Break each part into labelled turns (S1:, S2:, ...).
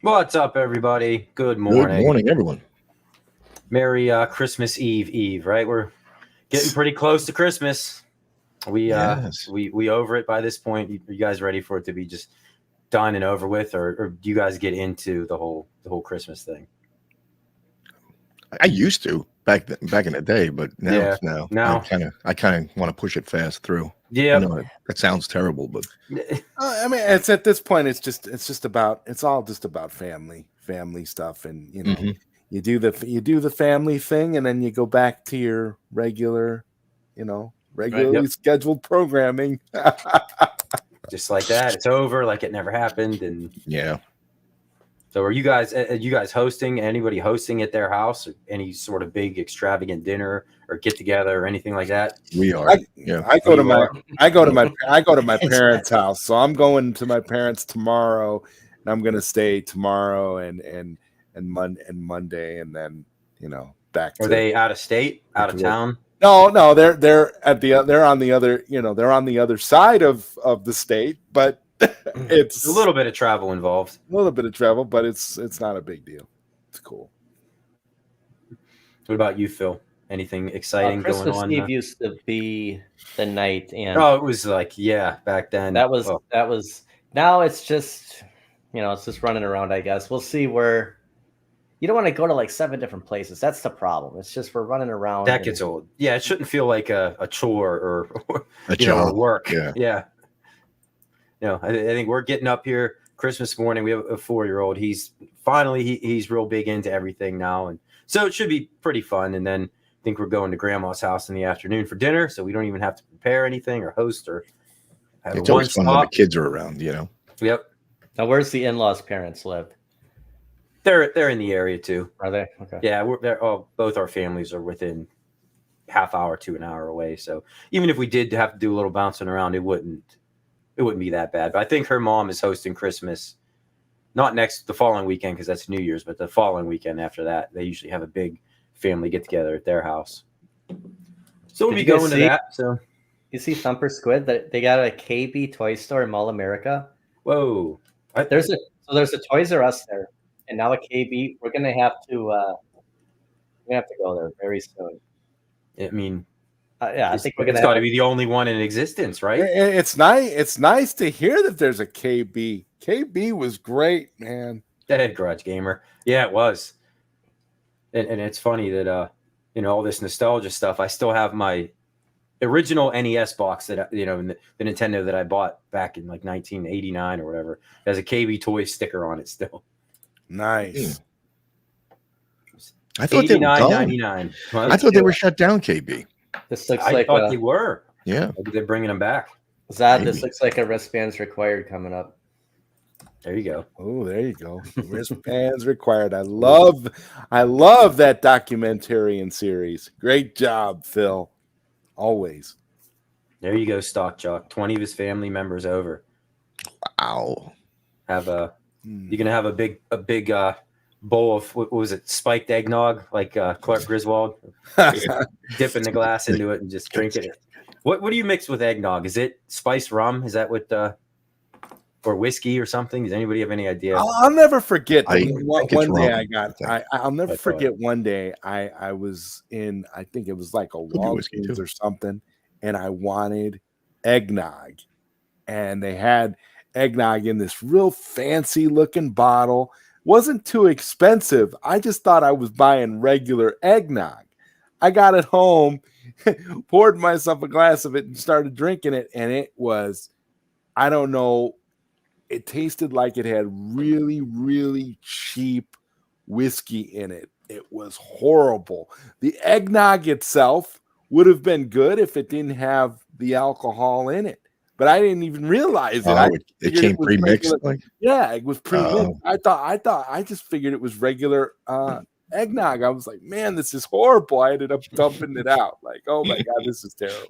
S1: What's up, everybody? Good
S2: Good
S1: morning.
S2: morning, everyone.
S1: Merry Christmas Eve, right? We're getting pretty close to Christmas. We over it by this point. You guys ready for it to be just done and over with, or do you guys get into the whole Christmas thing?
S2: I used to back in the day, but now
S1: now
S2: I kind of want to push it fast through.
S1: Yeah,
S2: I know that sounds terrible, but
S3: I mean, it's at this point, it's all just about family stuff, and you know, you do the family thing, and then you go back to your regularly scheduled programming.
S1: Just like that, it's over, like it never happened, and
S2: yeah.
S1: So are you guys hosting? Anybody hosting at their house? Or any sort of big extravagant dinner or get together or anything like that?
S2: We are.
S3: I go to my parents' house. So I'm going to my parents tomorrow, and I'm going to stay tomorrow and Monday, and then back.
S1: Are they out of state, out of town?
S3: No, they're on the other. They're on the other side of the state, but. It's
S1: a little bit of travel involved.
S3: A little bit of travel, but it's not a big deal. It's cool.
S1: What about you, Phil? Anything exciting going on?
S4: Christmas Eve used to be the night, and
S1: it was like back then.
S4: That was. Now it's just it's just running around. I guess we'll see where. You don't want to go to like 7 different places. That's the problem. It's just we're running around.
S1: That gets old. Yeah, it shouldn't feel like a chore or
S2: a job.
S1: Work.
S2: Yeah.
S1: I think we're getting up here Christmas morning. We have a 4-year-old. He's real big into everything now. And so it should be pretty fun. And then I think we're going to grandma's house in the afternoon for dinner. So we don't even have to prepare anything or host or have
S2: It's always fun when the kids are around,
S1: Yep.
S4: Now, where's the in-laws' parents live?
S1: They're in the area too.
S4: Are they? Okay.
S1: Yeah, both our families are within half hour to an hour away. So even if we did have to do a little bouncing around, it wouldn't be that bad. But I think her mom is hosting Christmas, not the following weekend because that's New Year's, but the following weekend after that. They usually have a big family get together at their house. So we'll be going to that. So
S4: you see Thumper Squid that they got a KB toy store in Mall America.
S1: Whoa!
S4: There's a Toys R Us there, and now a KB. We're gonna have to go there very soon.
S1: I mean.
S4: I think we're gonna.
S1: It's got to be the only one in existence, right?
S3: It's nice. It's nice to hear that there's a KB. KB was great, man.
S1: That Garage Gamer, yeah, it was. And it's funny that all this nostalgia stuff. I still have my original NES box that the Nintendo that I bought back in like 1989 or whatever. It has a KB toy sticker on it still.
S3: Nice.
S2: I thought they were
S1: $89.99.
S2: I thought they were shut down, KB.
S4: This looks
S1: I thought they were.
S2: Yeah.
S1: Maybe they're bringing them back.
S4: Zod, this looks like a wristbands required coming up.
S1: There you go.
S3: Oh, there you go. Wristbands required. I love that documentary and series. Great job, Phil. Always.
S1: There you go, Stock Jock. 20 of his family members over.
S2: Wow.
S1: You're gonna have a big bowl of what was it, spiked eggnog, like Clark Griswold, dipping the glass into it and just drinking it. What do you mix with eggnog? Is it spiced rum? Is that what or whiskey or something? Does anybody have any idea?
S3: I'll never forget one day I was in, I think it was like a Walgreens or something, and I wanted eggnog, and they had eggnog in this real fancy looking bottle. Wasn't too expensive. I just thought I was buying regular eggnog. I got it home, poured myself a glass of it, and started drinking it. And it was, I don't know, it tasted like it had really, really cheap whiskey in it. It was horrible. The eggnog itself would have been good if it didn't have the alcohol in it. But I didn't even realize it.
S2: It came pre-mixed.
S3: Yeah, it was pre-mixed. I just figured it was regular eggnog. I was like, man, this is horrible. I ended up dumping it out. Like, oh my God, this is terrible.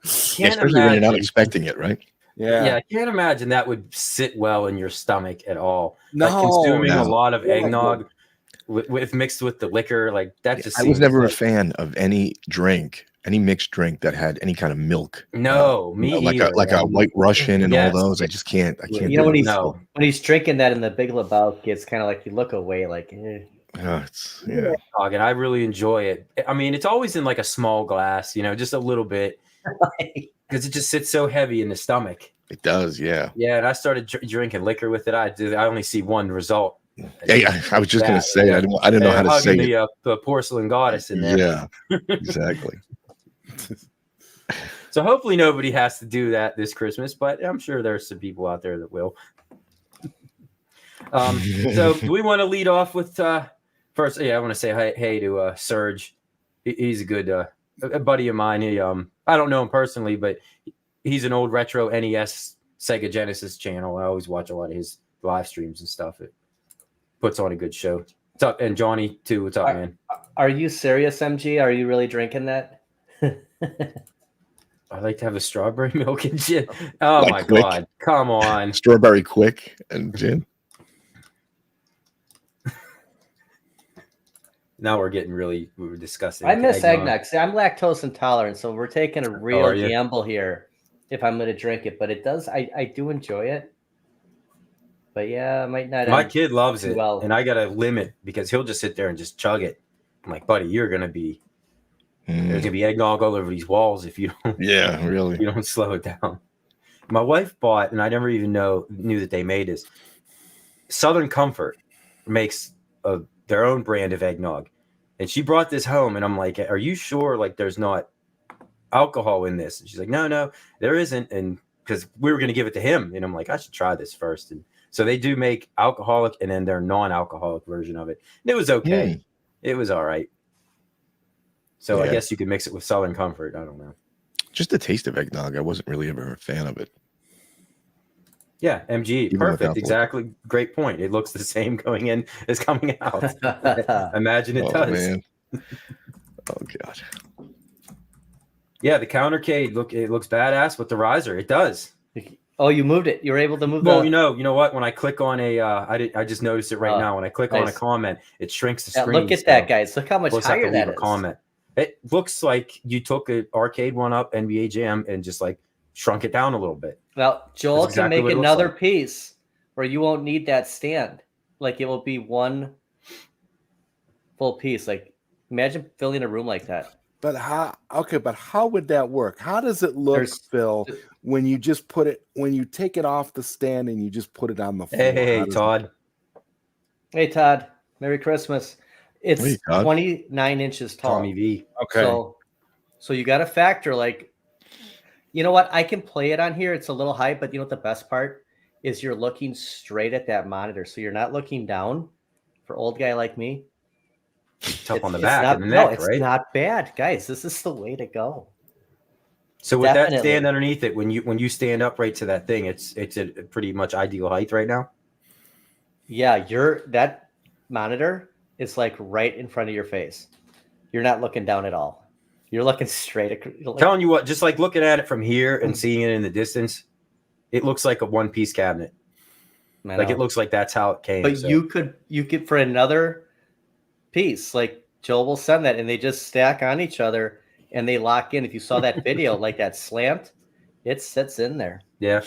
S2: Especially when you're not expecting it, right?
S1: Yeah, I can't imagine that would sit well in your stomach at all. Consuming a lot of eggnog with mixed with the liquor, like that just.
S2: I was never a fan of any drink any mixed drink that had any kind of milk.
S1: No, me either.
S2: Like a White Russian and
S1: Yes.
S2: all those. I just can't. I can't.
S4: You know,
S2: do
S4: when
S2: it.
S4: he's
S1: No.
S4: when he's drinking that in the Big Lebowski, it's kind of like you look away, like.
S2: It's yeah.
S1: And I really enjoy it. I mean, it's always in like a small glass, you know, just a little bit, because it just sits so heavy in the stomach.
S2: It does, yeah.
S1: Yeah, and I started drinking liquor with it. I only see one result.
S2: Yeah, I was just gonna say, I didn't know how to say it.
S1: The porcelain goddess in there.
S2: Yeah, exactly.
S1: So hopefully nobody has to do that this Christmas, but I'm sure there's some people out there that will. So do we want to lead off with first? Yeah, I want to say hey to Serge. He's a good a buddy of mine. He I don't know him personally, but he's an old retro NES Sega Genesis channel. I always watch a lot of his live streams and stuff. It puts on a good show. What's up? And Johnny too. What's up, man?
S4: Are you serious, MG? Are you really drinking that?
S1: I like to have a strawberry milk and gin. Oh like my quick. God. Come on.
S2: Strawberry quick and gin.
S1: Now we're discussing.
S4: I miss eggnog. See, I'm lactose intolerant, so we're taking a real gamble here if I'm going to drink it. But it does, I do enjoy it. But yeah, I might not.
S1: My kid loves it, and I got to limit because he'll just sit there and just chug it. I'm like, buddy, there's going to be eggnog all over these walls if you don't.
S2: Yeah, really.
S1: You don't slow it down. My wife bought, and I never even knew that they made this. Southern Comfort makes their own brand of eggnog, and she brought this home, and I'm like, are you sure like there's not alcohol in this? And she's like, no, there isn't. And because we were going to give it to him, and I'm like, I should try this first. And so they do make alcoholic and then their non-alcoholic version of it, and it was okay. It was all right. So I guess you could mix it with Southern Comfort. I don't know.
S2: Just the taste of eggnog, I wasn't really ever a fan of it.
S1: Yeah, MG, even perfect, exactly. Great point. It looks the same going in as coming out. Imagine it does. Man.
S2: Oh god.
S1: Yeah, the countercade it looks badass with the riser. It does.
S4: Oh, you moved it. You were able to move.
S1: Well, you know what? When I click on I just noticed it right now. When I click on a comment, it shrinks the screen.
S4: Look at that, guys. Look how much higher that is.
S1: Comment. It looks like you took an arcade one up, NBA Jam, and just like shrunk it down a little bit.
S4: Well, Joel can make another piece where you won't need that stand. Like it will be one full piece. Like imagine filling a room like that.
S3: But how would that work? How does it look, Phil, when you just when you take it off the stand and you just put it on the floor?
S1: Hey, Todd.
S4: Hey, Todd. Merry Christmas. It's 29 inches tall.
S1: Tommy V.
S3: Okay.
S4: So you got to factor like, you know what? I can play it on here. It's a little high, but you know what the best part is? You're looking straight at that monitor. So you're not looking down for old guy like me.
S1: Tough on the back and the neck, right?
S4: It's not bad, guys. This is the way to go.
S1: So with that stand underneath it, when you stand up right to that thing, it's a pretty much ideal height right now.
S4: Yeah, that monitor is like right in front of your face. You're not looking down at all. You're looking straight.
S1: Telling you what, just like looking at it from here and seeing it in the distance, it looks like a one-piece cabinet. Like it looks like that's how it came.
S4: But you could for another piece, like Joel will send that, and they just stack on each other and they lock in. If you saw that video, like that slant, it sits in there.
S1: Yeah.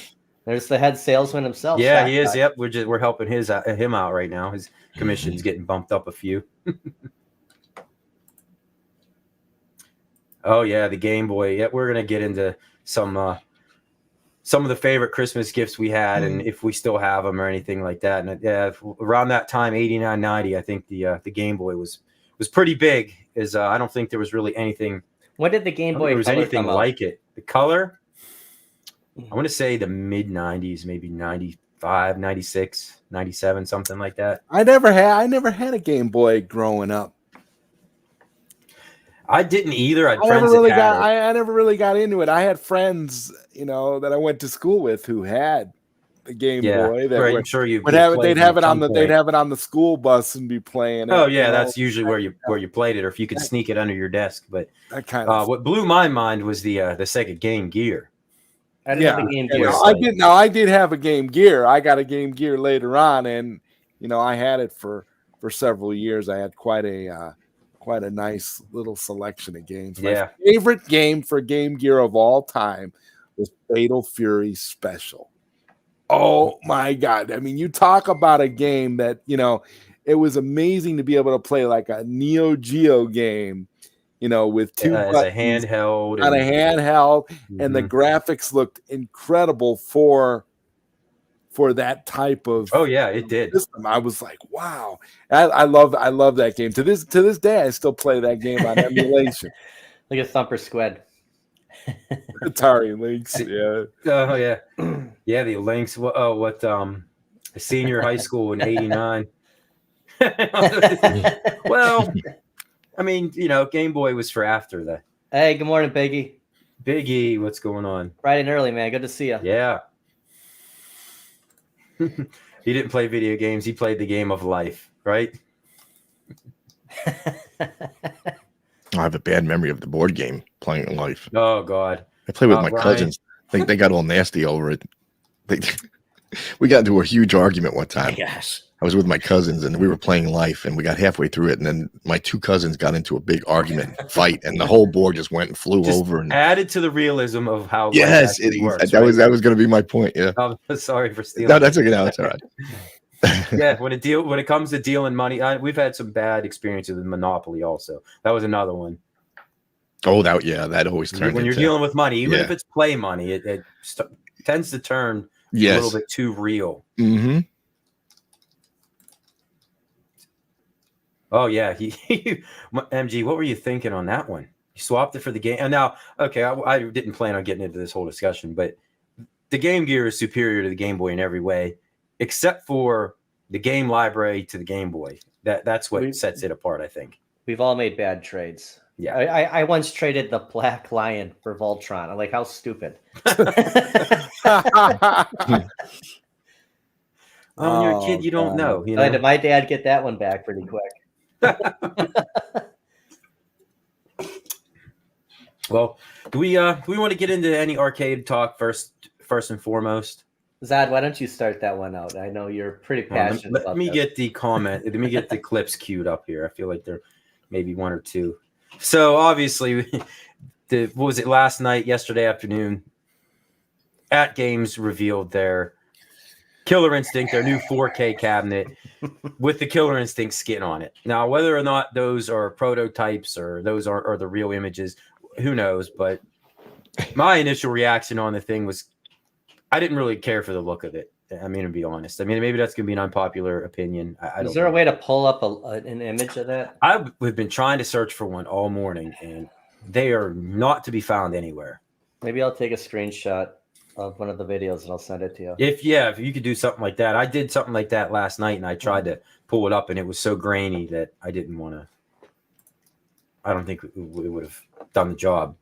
S4: There's the head salesman himself.
S1: Yeah, he is. Yep, we're helping him out right now. His commission's getting bumped up a few. Oh yeah, the Game Boy. Yeah, we're gonna get into some of the favorite Christmas gifts we had, and if we still have them or anything like that. And around that time, 89, 90, I think the Game Boy was pretty big. I don't think there was really anything.
S4: When did the Game Boy?
S1: There was anything like it. The color. I want to say the mid 90s, maybe 95, 96, 97, something like that.
S3: I never had a Game Boy growing up.
S1: I didn't either. I
S3: never really got into it. I had friends, that I went to school with who had the Game Boy. That
S1: I'm sure
S3: they'd have it on the school bus and be playing it.
S1: Oh yeah, that's usually where you played it, or if you could sneak it under your desk. But what blew my mind was the Sega Game Gear.
S4: I didn't have a Game Gear.
S3: I did have a Game Gear. I got a Game Gear later on, and I had it for several years. I had quite quite a nice little selection of games.
S1: Yeah.
S3: My favorite game for Game Gear of all time was Fatal Fury Special. Oh my God. I mean, you talk about a game that, it was amazing to be able to play like a Neo Geo game, with two
S1: as a
S3: buttons
S1: handheld
S3: on a handheld, and the graphics looked incredible for that type of
S1: it did.
S3: system. I was like, wow. I love that game. To this day, I still play that game on emulation.
S4: Like a Thumper Squid.
S3: Atari Lynx, yeah.
S1: Oh yeah. Yeah, the Lynx. What senior high school in '89. Well, I mean, Game Boy was for after that.
S4: Hey, good morning, Biggie.
S1: Biggie, what's going on?
S4: Bright and early, man. Good to see you.
S1: Yeah. He didn't play video games. He played the game of life, right?
S2: I have a bad memory of the board game Playing Life.
S1: Oh God.
S2: I played with my
S1: Ryan.
S2: cousins. They got all nasty over it. We got into a huge argument one time.
S4: Gosh.
S2: I was with my cousins and we were playing Life, and we got halfway through it, and then my two cousins got into a big argument fight, and the whole board just went and flew over. And
S1: added to the realism of how
S2: yes,
S1: life works,
S2: that was going to be my point. Yeah.
S1: I'm sorry for stealing.
S2: No, that's okay. No, that's all right.
S1: Yeah, when it comes to dealing money, we've had some bad experiences with Monopoly. Also, that was another one.
S2: Oh, that always turns.
S1: When you're dealing with money, even if it's play money, it tends to turn a little bit too real.
S2: Mm-hmm.
S1: Oh yeah, MG. What were you thinking on that one? You swapped it for the game, and now, okay, I didn't plan on getting into this whole discussion, but the Game Gear is superior to the Game Boy in every way, except for the game library to the Game Boy. That's what sets it apart, I think.
S4: We've all made bad trades.
S1: Yeah,
S4: I once traded the Black Lion for Voltron. I'm like, how stupid.
S1: When you're a kid, you don't know.
S4: Did my dad get that one back pretty quick?
S1: Well, do we want to get into any arcade talk first and foremost?
S4: Zad, why don't you start that one out? I know you're pretty passionate.
S1: Let me get the comment. Let me get the clips queued up here. I feel like there may be one or two. So obviously, what was it yesterday afternoon? At Games revealed their Killer Instinct, their new 4K cabinet with the Killer Instinct skin on it. Now, whether or not those are prototypes or those are the real images, who knows? But my initial reaction on the thing was I didn't really care for the look of it. I mean, to be honest. I mean, maybe that's going to be an unpopular opinion.
S4: Is there a way to pull up an image of that?
S1: I've been trying to search for one all morning, and they are not to be found anywhere.
S4: Maybe I'll take a screenshot of one of the videos and I'll send it to you.
S1: If you could do something like that. I did something like that last night, and I tried to pull it up, and it was so grainy that I didn't want to. I don't think it would have done the job.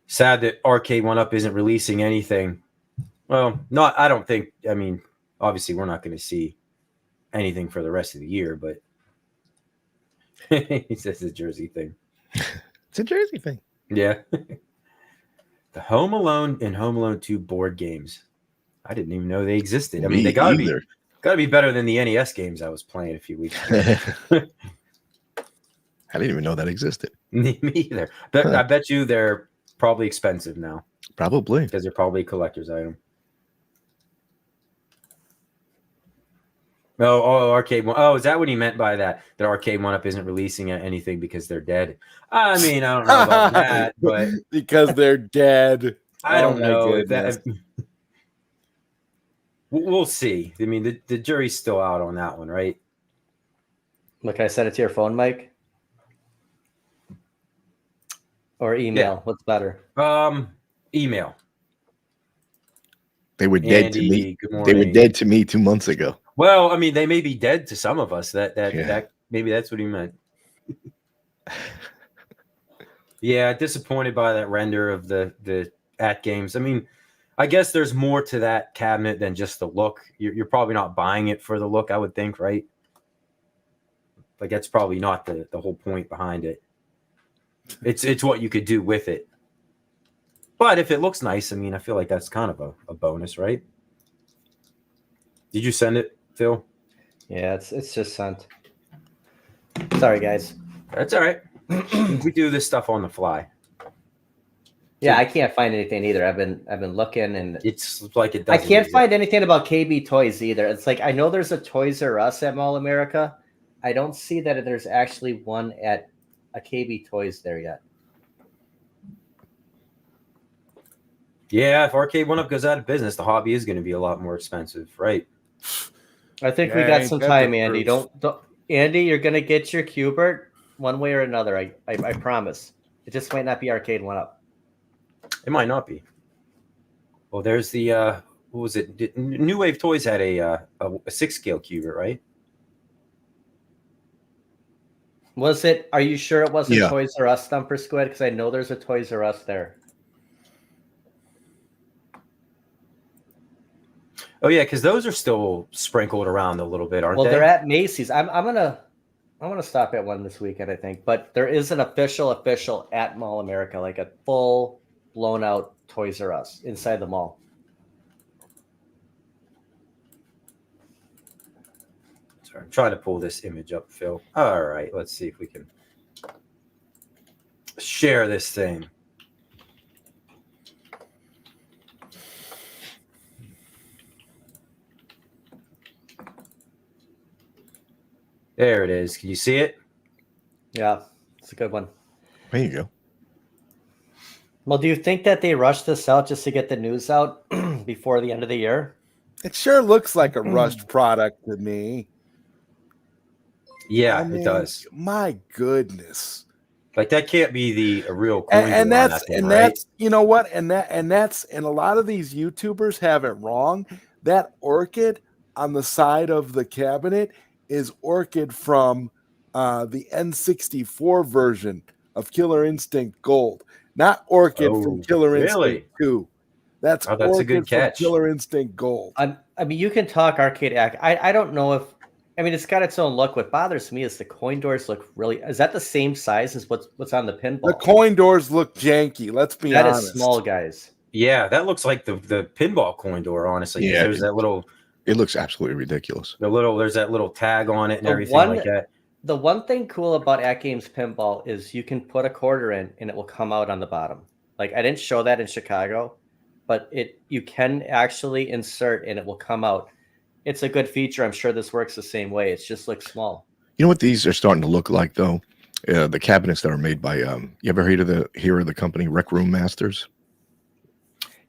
S1: Sad that Arcade 1-Up isn't releasing anything. Well, I don't think. I mean, obviously, we're not going to see anything for the rest of the year, but he says it's a Jersey thing.
S2: It's a Jersey thing.
S1: Yeah. The Home Alone and Home Alone 2 board games. I didn't even know they existed. I mean, they gotta be better than the NES games I was playing a few weeks ago.
S2: I didn't even know that existed.
S1: Me either. But I bet you they're probably expensive now.
S2: Probably.
S1: Because they're probably a collector's item. Oh, Arcade 1. Oh, is that what he meant by that? That Arcade 1-Up isn't releasing anything because they're dead. I mean, I don't know about that, but
S3: because they're dead.
S1: I don't know. We'll see. I mean, the jury's still out on that one, right?
S4: Look, I sent it to your phone, Mike. Or email. Yeah. What's better?
S1: Email.
S2: They were dead to me. They were dead to me 2 months ago.
S1: Well, I mean, they may be dead to some of us. That maybe that's what he meant. Yeah, disappointed by that render of the At Games. I mean, I guess there's more to that cabinet than just the look. You're probably not buying it for the look, I would think, right? Like that's probably not the whole point behind it. It's what you could do with it. But if it looks nice, I mean, I feel like that's kind of a bonus, right? Did you send it, Phil?
S4: Yeah, it's just sent. Sorry, guys.
S1: That's all right. We do this stuff on the fly.
S4: Yeah, I can't find anything either. I've been looking, and
S1: it's like it
S4: I
S1: doesn't.
S4: can't find anything about KB Toys either. It's like I know there's a Toys R Us at Mall America. I don't see that there's actually one at a KB Toys there yet.
S1: Yeah, if Arcade One Up goes out of business, the hobby is going to be a lot more expensive, right?
S4: I think we got some time, Andy. Don't Andy, you're gonna get your Cubert one way or another. I promise. It just might not be Arcade One Up.
S1: It might not be. Well, there's the what was it? New Wave Toys had a 6-scale Cubert, right?
S4: Was it? Are you sure it wasn't
S2: Yeah.
S4: Toys R Us Thumper Squid? Because I know there's a Toys R Us there.
S1: Oh yeah, because those are still sprinkled around a little bit, aren't they?
S4: Well, they're at Macy's. I'm gonna stop at one this weekend, I think. But there is an official at Mall America, like a full blown out Toys R Us inside the mall.
S1: Sorry, I'm trying to pull this image up, Phil. All right, let's see if we can share this thing. There it is. Can you see it?
S4: Yeah, it's a good one.
S2: There you go.
S4: Well, do you think that they rushed this out just to get the news out before the end of the year?
S3: It sure looks like a rushed product to me.
S1: Yeah,
S3: I mean,
S1: it does.
S3: My goodness.
S1: Like that can't be a real coin.
S3: And that's
S1: right?
S3: you know what? And a lot of these YouTubers have it wrong. That orchid on the side of the cabinet is orchid from the N64 version of Killer Instinct Gold, not orchid from Killer Instinct 2. That's
S1: a
S3: orchid
S1: good catch.
S3: From Killer Instinct Gold.
S4: I mean, you can talk arcade act. I don't know if. I mean, it's got its own look. What bothers me is the coin doors look really. Is that the same size as what's on the pinball?
S3: The coin doors look janky. Let's be honest.
S4: That is small, guys.
S1: Yeah, that looks like the pinball coin door. Honestly,
S2: Yeah,
S1: there's that little.
S2: It looks absolutely ridiculous.
S1: There's that little tag on it and everything like that.
S4: The one thing cool about At Games Pinball is you can put a quarter in and it will come out on the bottom. Like I didn't show that in Chicago, but you can actually insert and it will come out. It's a good feature. I'm sure this works the same way. It just looks small.
S2: You know what these are starting to look like though? The cabinets that are made by you ever heard of the company Rec Room Masters?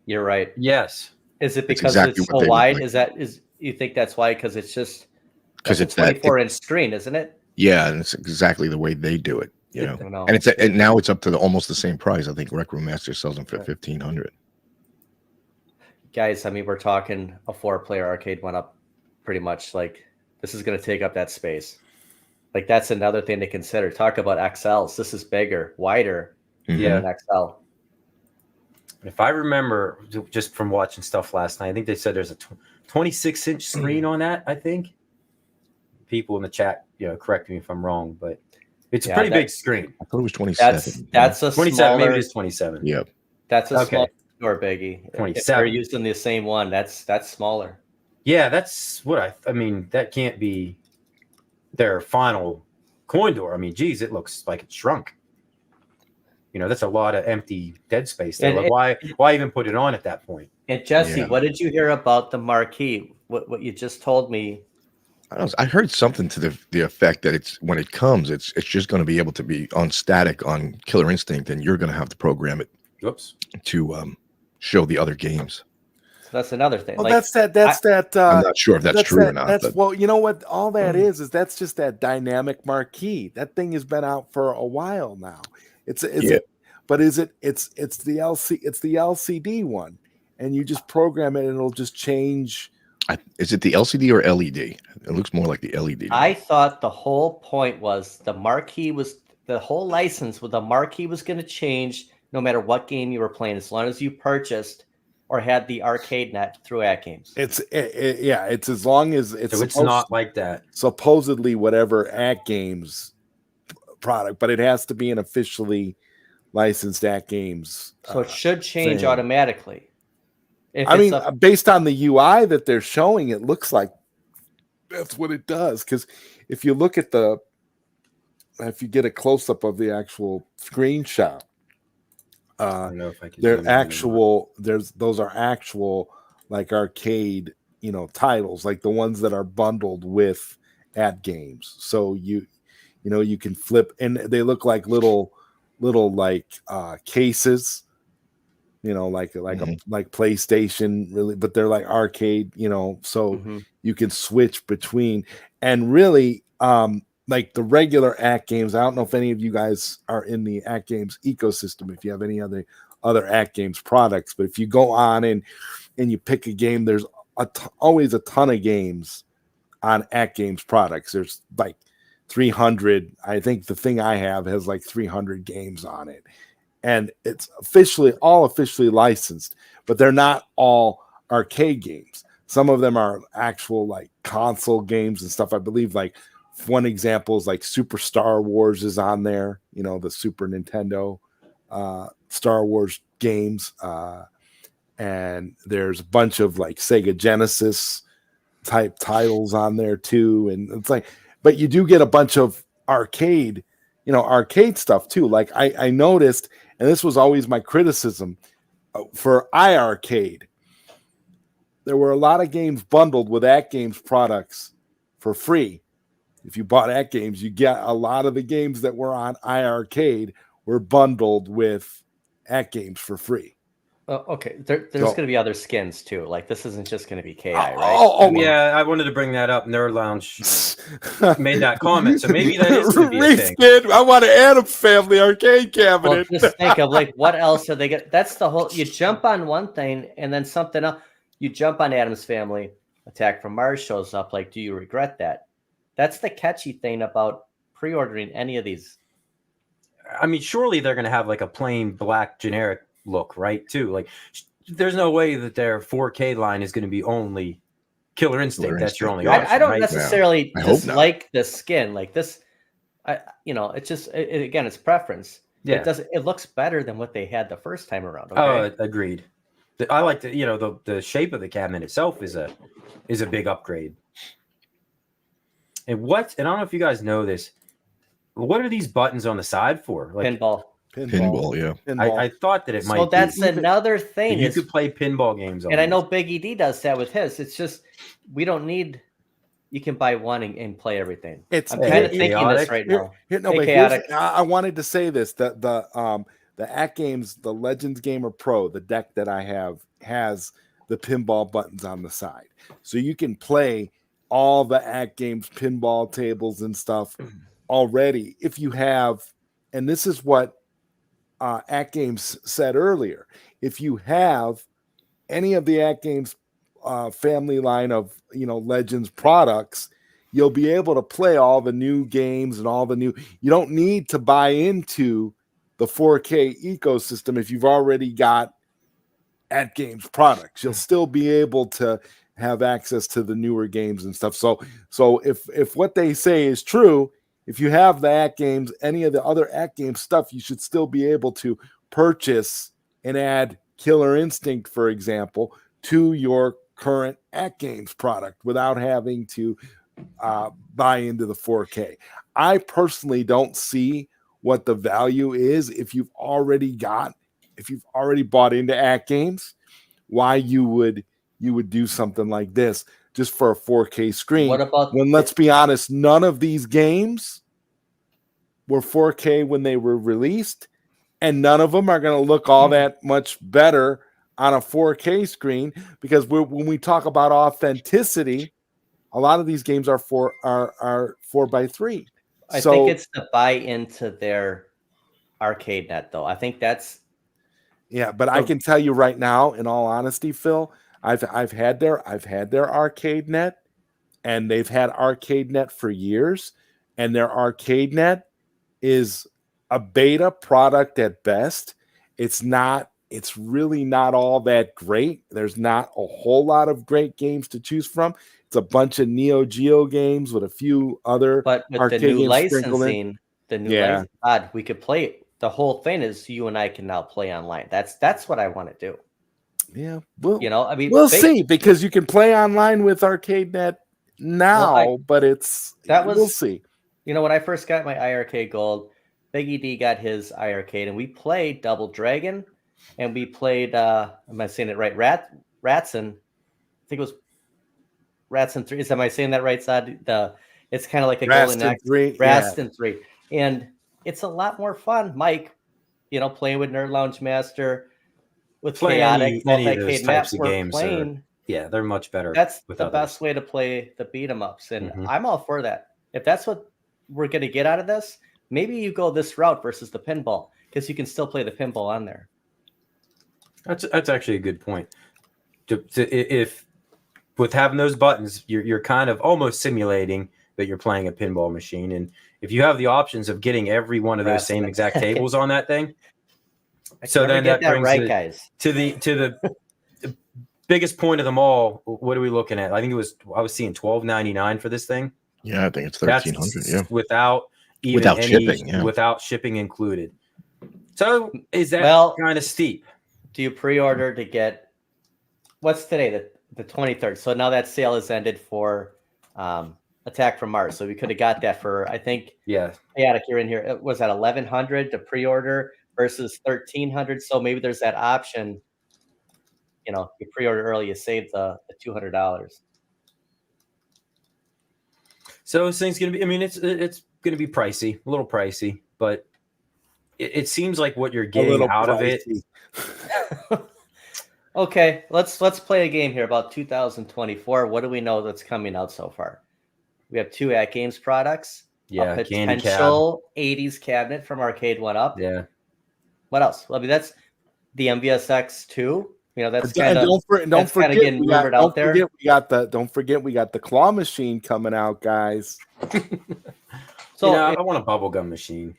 S4: You're right.
S1: Yes.
S4: Is it because it's so wide? Like. You think that's why? Because it's just
S2: because it's
S4: 24-inch screen, isn't it?
S2: Yeah, and it's exactly the way they do it. You know, and now it's up to almost the same price. I think Rec Room Masters sells them for $1,500.
S4: Guys, I mean, we're talking a 4-player arcade went up pretty much. Like this is going to take up that space. Like that's another thing to consider. Talk about XLs. This is bigger, wider than XL.
S1: If I remember just from watching stuff last night, I think they said there's a 26-inch screen on that. I think people in the chat, correct me if I'm wrong, but it's a pretty big screen.
S2: I thought it was 27.
S4: That's a
S1: 27.
S4: Smaller,
S1: maybe it's 27.
S2: Yep.
S4: That's a small door biggie.
S1: 27.
S4: If they're using the same one, that's smaller.
S1: Yeah, that's what I mean. That can't be their final coin door. I mean, geez, it looks like it's shrunk. That's a lot of empty dead space there. Why even put it on at that point?
S4: And Jesse, what did you hear about the marquee? What you just told me?
S2: I heard something to the effect that when it comes, it's just going to be able to be on static on Killer Instinct, and you're going to have to program it to show the other games.
S4: So that's another thing.
S3: Well, that's that.
S2: I'm not sure if that's true or not.
S3: Well, you know what? All that is that's just that dynamic marquee. That thing has been out for a while now. It's the LCD one, and you just program it and it'll just change.
S2: Is it the LCD or LED? It looks more like the LED.
S4: I thought the whole point was the marquee was the whole license with the marquee was going to change no matter what game you were playing, as long as you purchased or had the arcade net through At Games.
S3: It's as long as
S1: it's not like that.
S3: Supposedly, whatever At Games product, but it has to be an officially licensed At Games.
S4: So it should change automatically.
S3: Based on the UI that they're showing, it looks like that's what it does. Because if you look at the if you get a close up of the actual screenshot,
S1: I don't know if I can.
S3: they're actual. Those are actual like arcade, titles, like the ones that are bundled with at games. So you can flip, and they look like little like cases, like like PlayStation, really, but they're like arcade, so you can switch between, and really, like the regular Act Games. I don't know if any of you guys are in the Act Games ecosystem, if you have any other Act Games products, but if you go on and you pick a game, there's always a ton of games on Act Games products. There's like 300. I think the thing I have has like 300 games on it, and it's all officially licensed, but they're not all arcade games. Some of them are actual like console games and stuff. I believe like one example is like Super Star Wars is on there, the Super Nintendo Star Wars games, and there's a bunch of like Sega Genesis type titles on there too, and it's like, but you do get a bunch of arcade stuff too. Like I noticed, and this was always my criticism for iArcade, there were a lot of games bundled with Act Games products for free. If you bought Act Games, you get a lot of the games that were on iArcade were bundled with Act Games for free.
S4: Okay, there's going to be other skins too. Like this isn't just going to be KI, right?
S1: Yeah, I wanted to bring that up. Nerd Lounge made that comment, so maybe that is going to be a thing.
S3: I want an Addams Family arcade cabinet.
S4: Well, just think of like what else are they get? That's the whole. You jump on one thing and then something else. You jump on Addams Family, Attack from Mars shows up. Like, do you regret that? That's the catchy thing about pre-ordering any of these.
S1: I mean, surely they're going to have like a plain black generic look, right? Too, like there's no way that their 4K line is going to be only Killer Instinct. That's your only option.
S4: I don't
S1: right?
S4: necessarily dislike the skin like this. It's just again, it's preference.
S1: Yeah,
S4: it looks better than what they had the first time around. Okay?
S1: Oh, agreed. I like the shape of the cabinet itself is a big upgrade. And I don't know if you guys know this. What are these buttons on the side for? Like
S4: pinball,
S2: yeah.
S1: Pinball. I thought that it might.
S4: So that's another thing.
S1: You could play pinball games on.
S4: And I know Big ED does that with his. It's just we don't need. You can buy one and play everything. I'm kind of thinking this right now.
S3: I wanted to say this: that the Act Games, the Legends Gamer Pro, the deck that I have has the pinball buttons on the side, so you can play all the Act Games pinball tables and stuff already. If you have, and this is what Act Games said earlier, if you have any of the Act Games family line of Legends products, you'll be able to play all the new games and all the new. You don't need to buy into the 4K ecosystem if you've already got Act Games products. You'll still be able to have access to the newer games and stuff. So if what they say is true, if you have the Act Games, any of the other Act Games stuff, you should still be able to purchase and add Killer Instinct, for example, to your current Act Games product without having to buy into the 4K. I personally don't see what the value is if you've already bought into Act Games, why you would do something like this just for a 4K screen.
S4: What about
S3: when, let's be honest, none of these games were 4K when they were released, and none of them are going to look all that much better on a 4K screen, because when we talk about authenticity, a lot of these games are 4x3.
S4: I think it's to buy into their arcade net, though. I think that's
S3: but I can tell you right now, in all honesty, Phil, I've had their arcade net, and they've had arcade net for years, and their arcade net is a beta product at best. It's really not all that great. There's not a whole lot of great games to choose from. It's a bunch of Neo Geo games with a few other.
S4: But with the new licensing, we could play it. The whole thing is you and I can now play online. That's what I want to do.
S3: Yeah, well,
S4: we'll
S3: see, because you can play online with ArcadeNet now, but we'll see.
S4: when I first got my IRK Gold, Biggie D got his IRK, and we played Double Dragon, and we played, am I saying it right? Ratson. I think it was Ratson 3. Am I saying that right, Sad? It's kind of like a Golden Axe.
S3: 3.
S4: Raston 3. And it's a lot more fun, Mike, playing with Nerd Lounge Master, with chaotic
S1: any of those types of
S4: we're
S1: games
S4: playing.
S1: Yeah, they're much better.
S4: That's the best way to play the beat 'em ups, and I'm all for that. If that's what we're going to get out of this, maybe you go this route versus the pinball, because you can still play the pinball on there.
S1: That's actually a good point. If with having those buttons, you're kind of almost simulating that you're playing a pinball machine, and if you have the options of getting every one of those same exact tables on that thing, so then that brings
S4: right, guys,
S1: to the biggest point of them all. What are we looking at? I was seeing $12.99 for this thing.
S2: Yeah, I think it's $1,300. Yeah,
S1: without
S2: shipping,
S1: without shipping included. So is that kind of steep?
S4: Do you pre-order to get what's today? The 23rd. So now that sale is ended for Attack from Mars. So we could have got that for, I think.
S1: Yeah.
S4: Chaotic, you're in here. It was at $1,100 to pre-order versus $1,300. So maybe there's that option. You pre-order early, you save the $200.
S1: So this thing's gonna be. I mean, it's gonna be pricey, a little pricey, but it seems like what you're getting out of it.
S4: Okay, let's play a game here about 2024. What do we know that's coming out so far? We have 2 At Games products.
S1: Yeah,
S4: a potential 80s cabinet from Arcade 1-Up.
S1: Yeah.
S4: What else? I mean, that's the MVSX 2. That's
S3: kind of don't forget
S4: getting rumored out there.
S3: Don't forget we got the claw machine coming out, guys.
S1: So I want a bubblegum machine.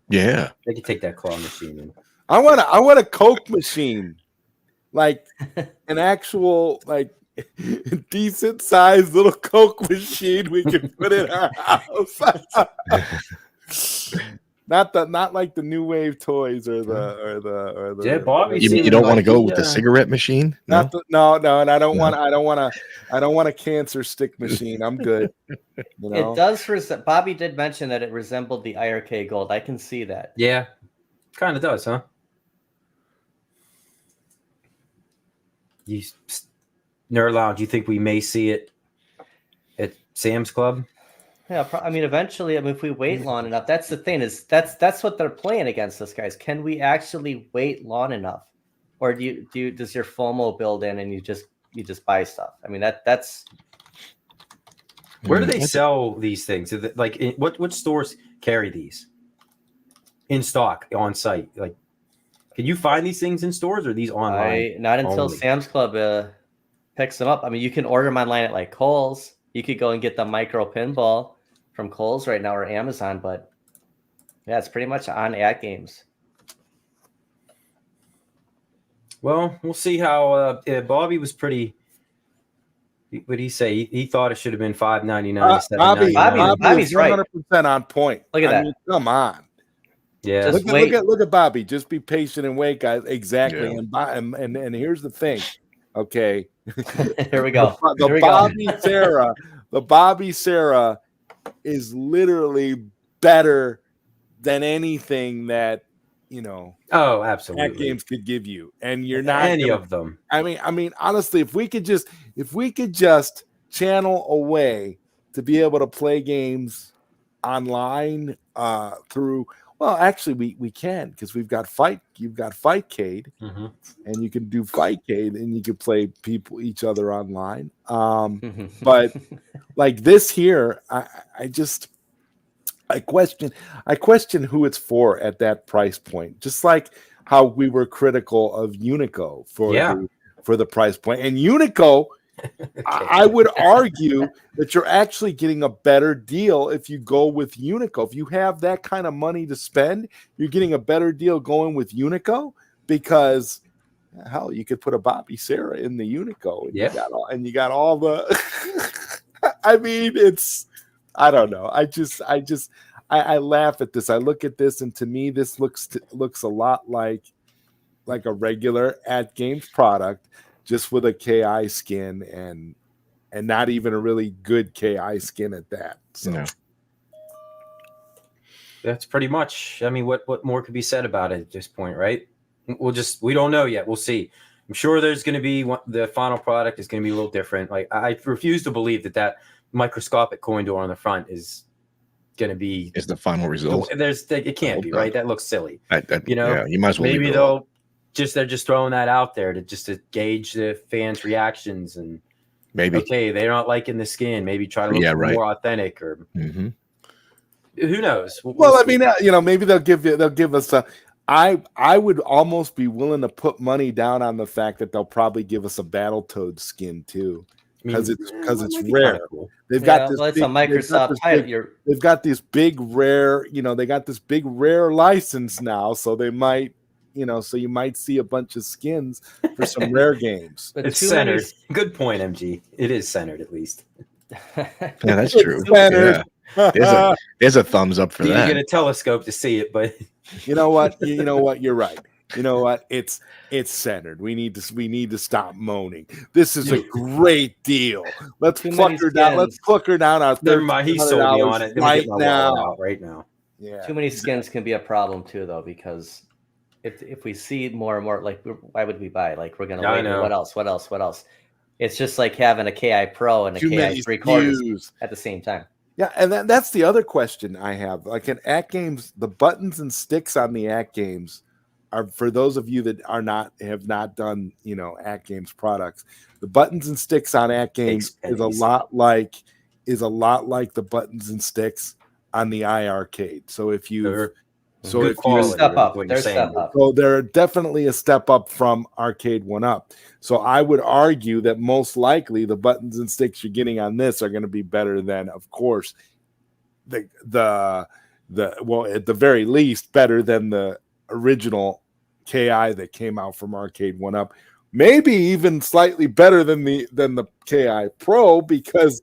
S2: Yeah.
S1: They can take that claw machine in.
S3: I want a Coke machine. Like an actual decent sized little Coke machine we can put in our house. Not like the new wave toys or the
S1: Yeah, Bobby.
S2: You don't want to go with the cigarette machine?
S3: No, and I don't want a cancer stick machine. I'm good.
S4: It does. Bobby did mention that it resembled the IRK Gold. I can see that.
S1: Yeah, kind of does, huh? Nerd Lounge, you think we may see it at Sam's Club?
S4: Yeah, I mean, eventually. I mean, if we wait long enough, that's the thing. Is that's what they're playing against us, guys. Can we actually wait long enough, or does your FOMO build in and you just buy stuff? I mean, that's.
S1: Where do they sell these things? What stores carry these in stock on site? Like, can you find these things in stores, or are these online?
S4: Not until Sam's Club picks them up. I mean, you can order them online at like Kohl's. You could go and get the micro pinball from Kohl's right now or Amazon, but yeah, it's pretty much on At Games.
S1: Well, we'll see how Bobby was pretty. What did he say? He thought it should have been $5.99.
S4: Bobby's right.
S3: 100% on point.
S4: Look at that.
S3: Mean, come on.
S1: Yeah.
S3: Look at Bobby. Just be patient and wait, guys. Exactly.
S2: Yeah.
S3: And here's the thing. Okay.
S4: Here we go.
S3: The Bobby Sarah is literally better than anything that
S1: Oh, absolutely.
S3: At Games could give you, and you're not
S1: any of them.
S3: I mean, honestly, if we could just channel a way to be able to play games online through. Well, actually, we can, because you've got Fightcade, and you can do Fightcade, and you can play each other online. But like this here, I question who it's for at that price point. Just like how we were critical of Unico for the price point, and Unico. I would argue that you're actually getting a better deal if you go with Unico. If you have that kind of money to spend, you're getting a better deal going with Unico, because hell, you could put a Bobby Sarah in the Unico, and you got all the. I mean, I don't know. I laugh at this. I look at this, and to me, this looks a lot like a regular At Games product, just with a KI skin and not even a really good KI skin at that. So,
S1: That's pretty much. I mean, what more could be said about it at this point, right? We don't know yet. We'll see. I'm sure there's going to be the final product is going to be a little different. Like I refuse to believe that microscopic coin door on the front is going to be
S2: the final result.
S1: It can't be, right? That looks silly.
S2: Yeah, you might as well.
S1: Maybe they're just throwing that out there to gauge the fans' reactions and
S2: maybe
S1: they're not liking the skin. Maybe try to look more authentic or.
S2: Mm-hmm.
S1: Who knows?
S3: Well, I mean, maybe they'll give us a. I would almost be willing to put money down on the fact that they'll probably give us a Battletoad skin too, because it's rare. Cool. They've got this.
S4: It's a Microsoft title.
S3: They've got this big rare. They got this big rare license now, so they might. So you might see a bunch of skins for some rare games.
S1: It's centered. Good point, MG. It is centered at least.
S2: Yeah, that's true. Yeah. There's a thumbs up for that.
S1: You get a telescope to see it, but
S3: you know what? You're right. You know what? It's centered. We need to stop moaning. This is a great deal. Let's pluck her down. Let's pluck her down out there.
S1: He sold me on it
S3: right now.
S4: Yeah. Too many skins can be a problem too, though, because if we see more and more, like, why would we buy? Like, we're gonna wait. What else? It's just like having a KI Pro and a KI 3/4 at the same time.
S3: Yeah, and that's the other question I have. Like in At Games, the buttons and sticks on the At Games are, for those of you that have not done, At Games products. The buttons and sticks on At Games is a lot like the buttons and sticks on the iArcade. So if you
S4: step up,
S3: so they're definitely a step up from Arcade 1-Up. So I would argue that most likely the buttons and sticks you're getting on this are going to be better than, of course, at the very least, better than the original KI that came out from Arcade 1-Up. Maybe even slightly better than the KI Pro, because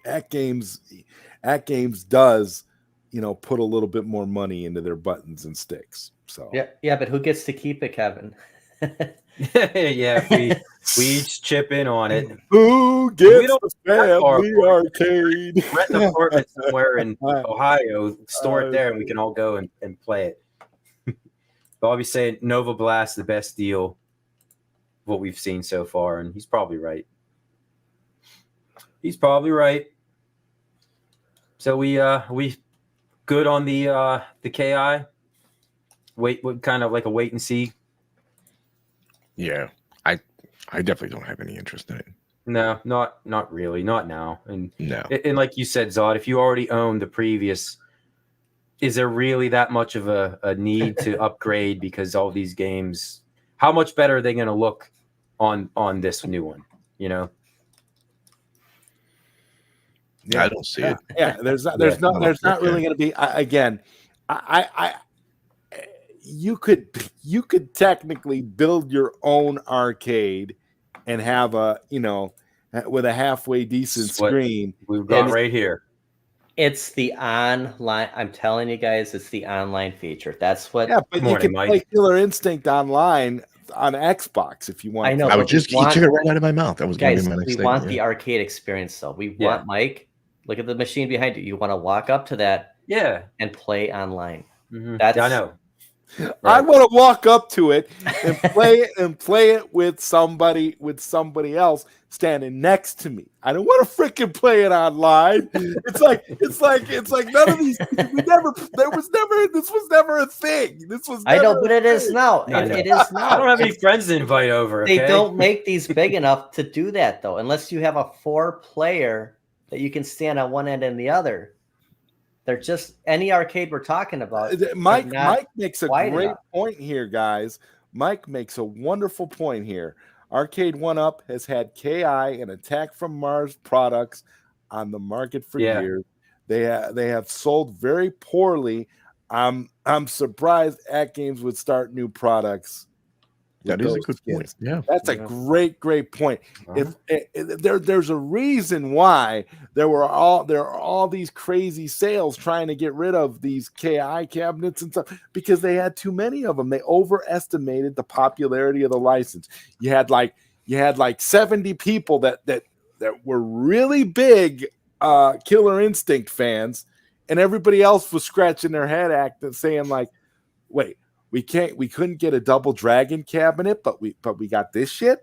S3: At Games does put a little bit more money into their buttons and sticks. So
S4: yeah, but who gets to keep it, Kevin?
S1: Yeah, we each chip in on it.
S3: Who gets the family arcade?
S1: Rent an apartment somewhere in Ohio, store it there, and we can all go and play it. But I'll be saying Nova Blast, the best deal, what we've seen so far, and he's probably right. So we good on the KI. What kind of like a wait and see?
S2: Yeah, I definitely don't have any interest in it.
S1: No, not really, not now. And
S2: no,
S1: and like you said, Zod, if you already own the previous, is there really that much of a need to upgrade? Because all these games, how much better are they going to look on this new one?
S2: Yeah, I don't see it.
S3: Yeah, there's not really going to be. Again, you could technically build your own arcade and have with a halfway decent screen.
S1: We've got right here.
S4: It's the online. I'm telling you guys, it's the online feature. That's what.
S3: Yeah, but you can play Killer Instinct online on Xbox if you want.
S4: I know.
S2: I would you took it right out of my mouth. That was going to be my next thing.
S4: We want the arcade experience, though. We want Mike. Look at the machine behind you. You want to walk up to that, and play online.
S1: Mm-hmm. I know.
S3: Right. I want to walk up to it and play it with somebody else standing next to me. I don't want to freaking play it online. It's like none of these. This was never a thing.
S4: I know, but it is now. It is now.
S1: I don't have any friends to invite over.
S4: They don't make these big enough to do that, though, unless you have a 4-player that you can stand on one end and the other. They're just any arcade we're talking about.
S3: Mike makes a great point here, guys. Mike makes a wonderful point here. Arcade 1-Up has had KI and Attack from Mars products on the market for years. They have sold very poorly. I'm surprised At Games would start new products.
S2: That is a good point. Yeah,
S3: that's a great point. If there's a reason why there are all these crazy sales trying to get rid of these KI cabinets and stuff, because they had too many of them. They overestimated the popularity of the license. You had like 70 people that were really big Killer Instinct fans, and everybody else was scratching their head, saying like, "Wait, we couldn't get a double dragon cabinet, but we got this shit."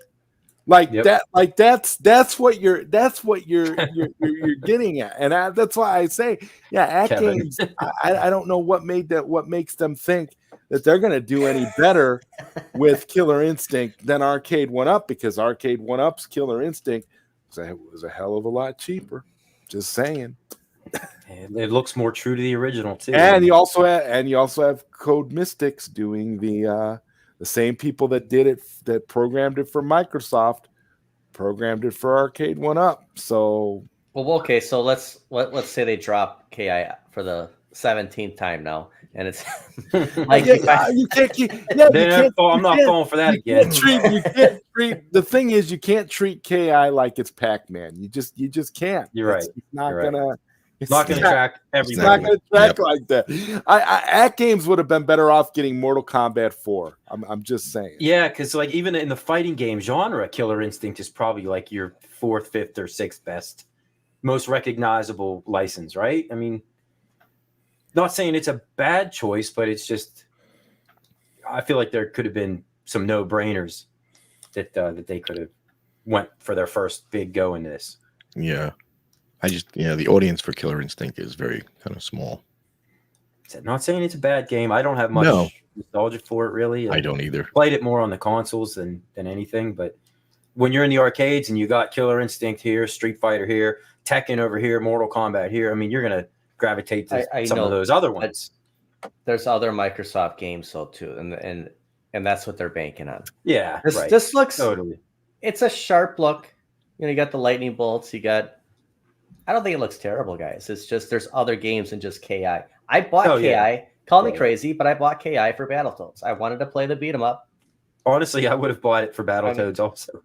S3: Like that, like that's what you're getting at, and that's why I say, yeah, at games, I don't know what makes them think that they're gonna do any better with Killer Instinct than Arcade 1-Up, because Arcade 1-Up's Killer Instinct was a hell of a lot cheaper. Just saying.
S1: It looks more true to the original too.
S3: And you also have Code Mystics doing the same people that programmed it for Microsoft, programmed it for Arcade 1-Up. So
S4: okay, so let's say they drop KI for the 17th time now, and it's like
S3: you can't keep.
S1: I'm not falling for that again.
S3: You can't treat. The thing is, you can't treat KI like it's Pac-Man. You just can't.
S1: You're right.
S3: It's not gonna.
S1: It's not going to track everything.
S3: It's not going to track like that. At games would have been better off getting Mortal Kombat 4. I'm just saying.
S1: Yeah, because like even in the fighting game genre, Killer Instinct is probably like your 4th, 5th, or 6th best, most recognizable license, right? I mean, not saying it's a bad choice, but it's just I feel like there could have been some no-brainers that they could have went for their first big go in this.
S2: Yeah. The audience for Killer Instinct is very kind of small.
S1: Not saying it's a bad game. I don't have much nostalgia for it, really.
S2: I don't either.
S1: Played it more on the consoles than anything. But when you're in the arcades and you got Killer Instinct here, Street Fighter here, Tekken over here, Mortal Kombat here, I mean, you're going to gravitate to some of those other ones.
S4: There's other Microsoft games, though, too. And that's what they're banking on.
S1: Yeah,
S4: This looks...
S1: Totally.
S4: It's a sharp look. You got the lightning bolts. You got... I don't think it looks terrible, guys. It's just there's other games than just KI. I bought KI. Yeah. Call me crazy, but I bought KI for Battletoads. I wanted to play the beat 'em up.
S1: Honestly, I would have bought it for Battletoads also.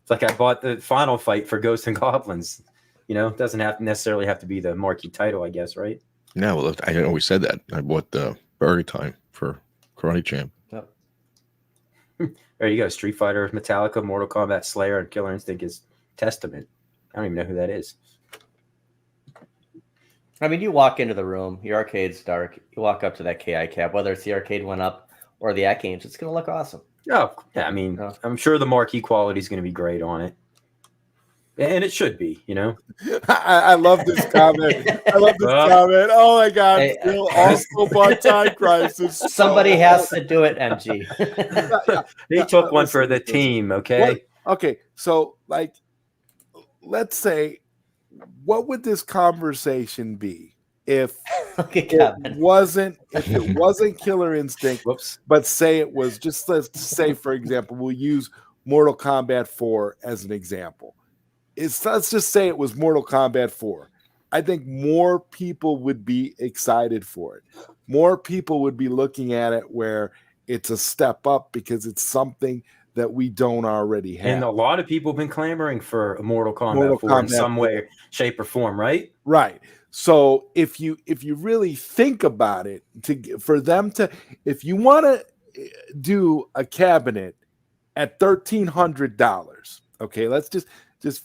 S1: It's like I bought the Final Fight for Ghosts and Goblins. It doesn't necessarily have to be the marquee title, I guess, right?
S2: No, well, I always said that. I bought the Burger Time for Karate Champ.
S1: Yep. There you go. Street Fighter, Metallica, Mortal Kombat, Slayer, and Killer Instinct is Testament. I don't even know who that is.
S4: I mean, you walk into the room, your arcade's dark. You walk up to that KI cab, whether it's the Arcade 1-Up or the At Games, it's going to look awesome.
S1: Oh, yeah. I mean, I'm sure the marquee quality is going to be great on it. And it should be,
S3: I love this comment. Comment. Oh, my God.
S4: Hey,
S3: still also bought Time Crisis.
S4: Somebody has to do it, MG.
S1: He took one for the team, okay?
S3: Okay, so, like, let's say, what would this conversation be if it wasn't Killer Instinct?
S1: Whoops.
S3: But say it was just, let's say, for example, we'll use Mortal Kombat 4 as an example. Let's just say it was Mortal Kombat 4. I think more people would be excited for it. More people would be looking at it where it's a step up because it's something that we don't already have.
S1: And a lot of people have been clamoring for a Mortal Kombat 4 in some way, shape, or form, right?
S3: Right. So if you really think about it, if you want to do a cabinet at $1,300, okay, let's just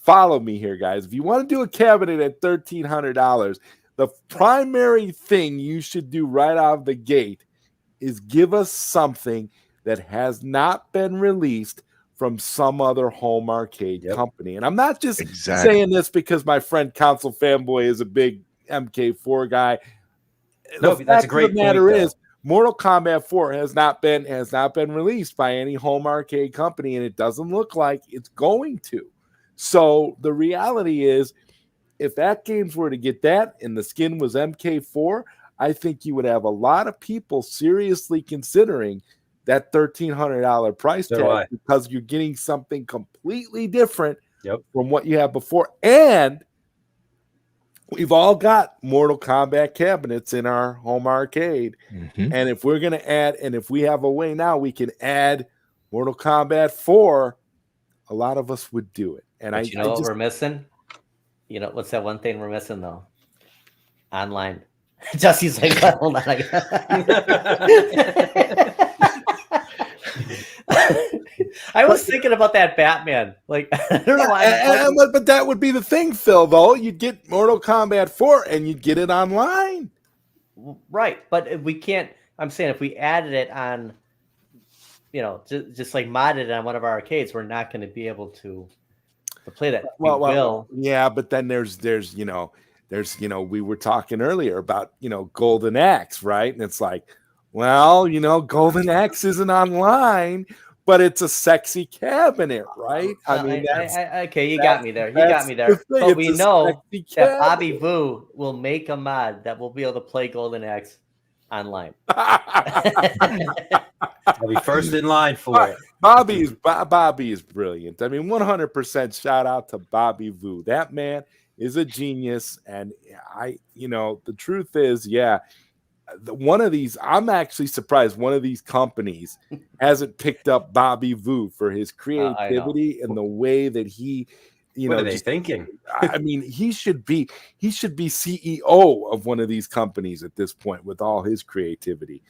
S3: follow me here, guys. If you want to do a cabinet at $1,300, the primary thing you should do right out of the gate is give us something that has not been released from some other home arcade company. And I'm not just saying this because my friend Council Fanboy is a big MK4 guy.
S1: No, that's a great
S3: point. The matter is, Mortal Kombat 4 has not been released by any home arcade company, and it doesn't look like it's going to. So the reality is, if At Games were to get that and the skin was MK4, I think you would have a lot of people seriously considering that $1,300 price tag because you're getting something completely different from what you have before. And we've all got Mortal Kombat cabinets in our home arcade. Mm-hmm. And if we're going to add, and if we have a way now, we can add Mortal Kombat 4, a lot of us would do it. And
S4: but you know what we're missing? You know, what's that one thing we're missing, though? Online. Jesse's like, hold on. I was thinking about that Batman. Like, I don't know why.
S3: But that would be the thing, Phil, though. You'd get Mortal Kombat 4 and you'd get it online.
S4: Right. But we can't. I'm saying if we added it on, just like modded it on one of our arcades, we're not going to be able to play that.
S3: Well, yeah, but then there's we were talking earlier about, Golden Axe, right? And it's like, well, Golden Axe isn't online, but it's a sexy cabinet, right?
S4: Okay, you got me there. But we know that Bobby Voo will make a mod that will be able to play Golden Axe online.
S1: I'll be first in line for it.
S3: Bobby is brilliant. I mean, 100% shout out to Bobby Voo. That man is a genius. And the truth is, one of these, I'm actually surprised one of these companies hasn't picked up Bobby Voo for his creativity and the way that he,
S1: what are they thinking?
S3: I mean, he should be CEO of one of these companies at this point with all his creativity.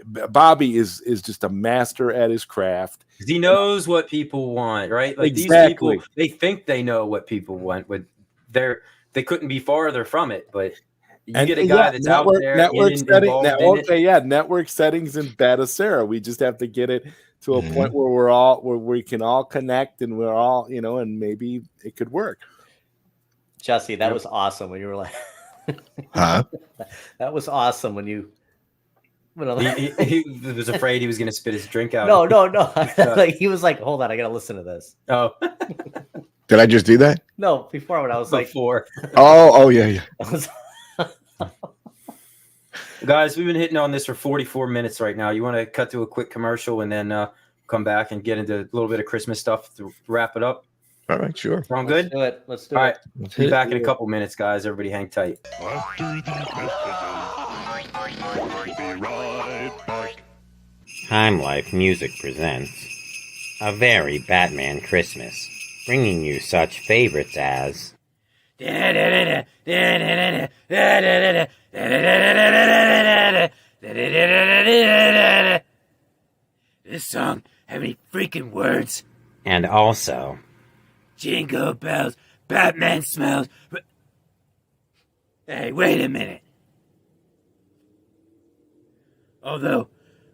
S3: Bobby is just a master at his craft.
S1: He knows what people want, right? Like
S3: exactly.
S1: These people, they think they know what people want, but they couldn't be farther from it. But you get a guy that's out there
S3: network settings in Beta Sarah. We just have to get it to a point where we can all connect and we're all, and maybe it could work.
S4: Jesse, that was awesome when you were like,
S2: huh?
S4: That was awesome when you.
S1: He was afraid he was going to spit his drink out.
S4: No. Like he was like, hold on, I got to listen to this.
S1: Oh.
S2: Did I just do that?
S4: No, before when I was
S1: before.
S2: Oh, yeah.
S1: Guys, we've been hitting on this for 44 minutes right now. You want to cut to a quick commercial and then come back and get into a little bit of Christmas stuff to wrap it up?
S2: All right, sure.
S1: Sound good?
S4: Let's do it.
S1: All right. Be back in a couple minutes, guys. Everybody hang tight.
S5: Time Life Music presents A Very Batman Christmas, bringing you such favorites as
S6: This song have any freaking words?
S5: And also
S6: Jingle bells, Batman smells. Hey, wait a minute. Although,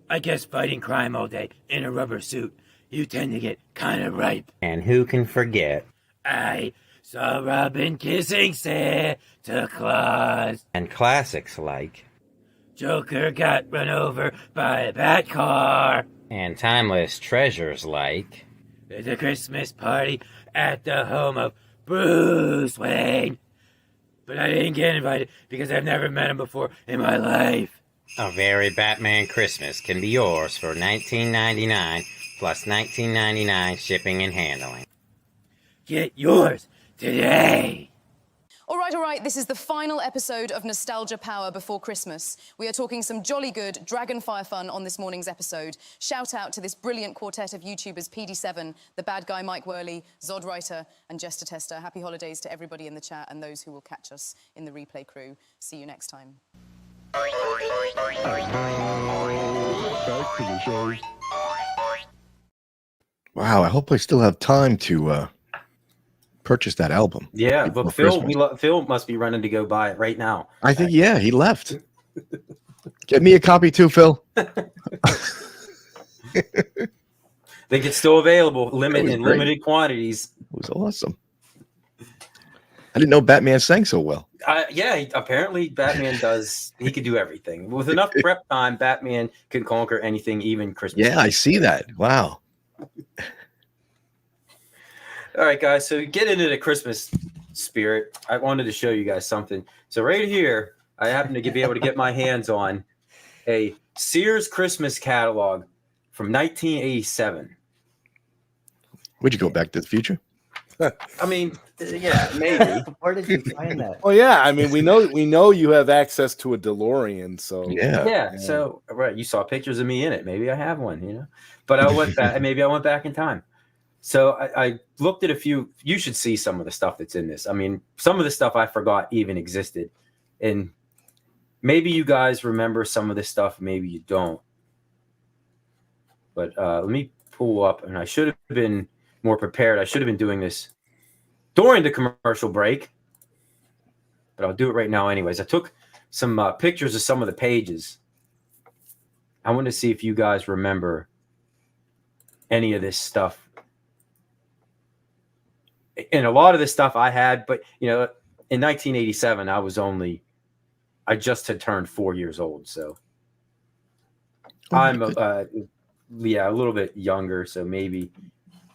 S6: I guess fighting crime all day in a rubber suit, you tend to get kind of ripe.
S5: And who can forget
S6: I saw Robin kissing Santa Claus.
S5: And classics like
S6: Joker got run over by a bat car.
S5: And timeless treasures like
S6: There's a Christmas party at the home of Bruce Wayne. But I didn't get invited because I've never met him before in my life.
S5: A Very Batman Christmas can be yours for $19.99 plus $19.99 shipping and handling.
S6: Get yours today.
S7: All right. This is the final episode of Nostalgia Power before Christmas. We are talking some jolly good Dragonfire fun on this morning's episode. Shout out to this brilliant quartet of YouTubers, PD7, the bad guy Mike Worley, Zod Writer, and Jester Tester. Happy holidays to everybody in the chat and those who will catch us in the replay crew. See you next time.
S2: Back to the show. Wow, I hope I still have time to purchase that album.
S1: Yeah, but Phil must be running to go buy it right now.
S2: I think, he left. Get me a copy too, Phil.
S1: I think it's still available, limited quantities.
S2: It was awesome. I didn't know Batman sang so well.
S1: Apparently Batman does. He could do everything. With enough prep time, Batman can conquer anything, even Christmas.
S2: Yeah, I see that. Wow.
S1: All right, guys. So get into the Christmas spirit. I wanted to show you guys something. So right here, I happen to be able to get my hands on a Sears Christmas catalog from 1987.
S2: Would you go Back to the Future?
S1: I mean, yeah, maybe.
S4: Where did you find that?
S3: Well, yeah. I mean, we know you have access to a DeLorean, so
S1: yeah. So right, you saw pictures of me in it. Maybe I have one, But I went back. Maybe I went back in time. So I looked at a few. You should see some of the stuff that's in this. I mean, some of the stuff I forgot even existed, and maybe you guys remember some of this stuff. Maybe you don't. But let me pull up, and I should have been more prepared. I should have been doing this during the commercial break, but I'll do it right now anyways. I took some pictures of some of the pages. I want to see if you guys remember any of this stuff. And a lot of this stuff I had, but in 1987, I just had turned 4 years old. So I'm a little bit younger. So maybe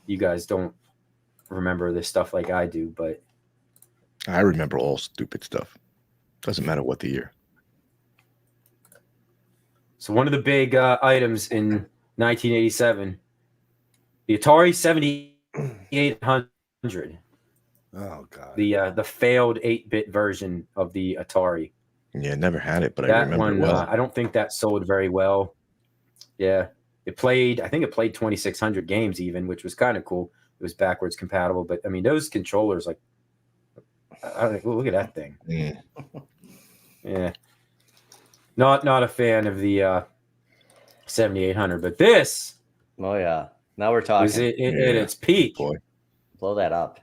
S1: you guys don't remember this stuff like I do, but
S2: I remember all stupid stuff. Doesn't matter what the year.
S1: So one of the big items in 1987, the Atari 7800.
S3: Oh God!
S1: The failed 8-bit version of the Atari.
S2: Yeah, never had it, but I
S1: That
S2: remember
S1: one,
S2: it well.
S1: I don't think that sold very well. Yeah, I think it played 2,600 games even, which was kind of cool. It was backwards compatible, but I mean, those controllers, like, look at that thing.
S2: Mm.
S1: Yeah, not a fan of the 7800, but this.
S4: Oh yeah, now we're talking.
S1: Was it at its peak?
S2: Boy.
S4: Blow that up.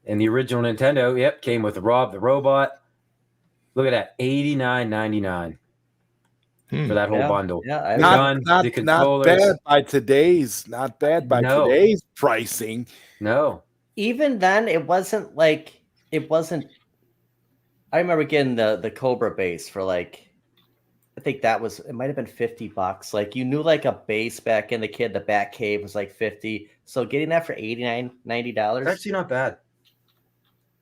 S1: And the original Nintendo, came with Rob the Robot. Look at that, $89.99 for that whole bundle.
S4: Yeah,
S3: not bad by today's pricing.
S1: No.
S4: Even then, it wasn't. I remember getting the Cobra base for like, I think it might have been $50. Like, you knew like a base back in the Bat Cave was like 50. So getting that for $89, $90.
S1: Actually not bad.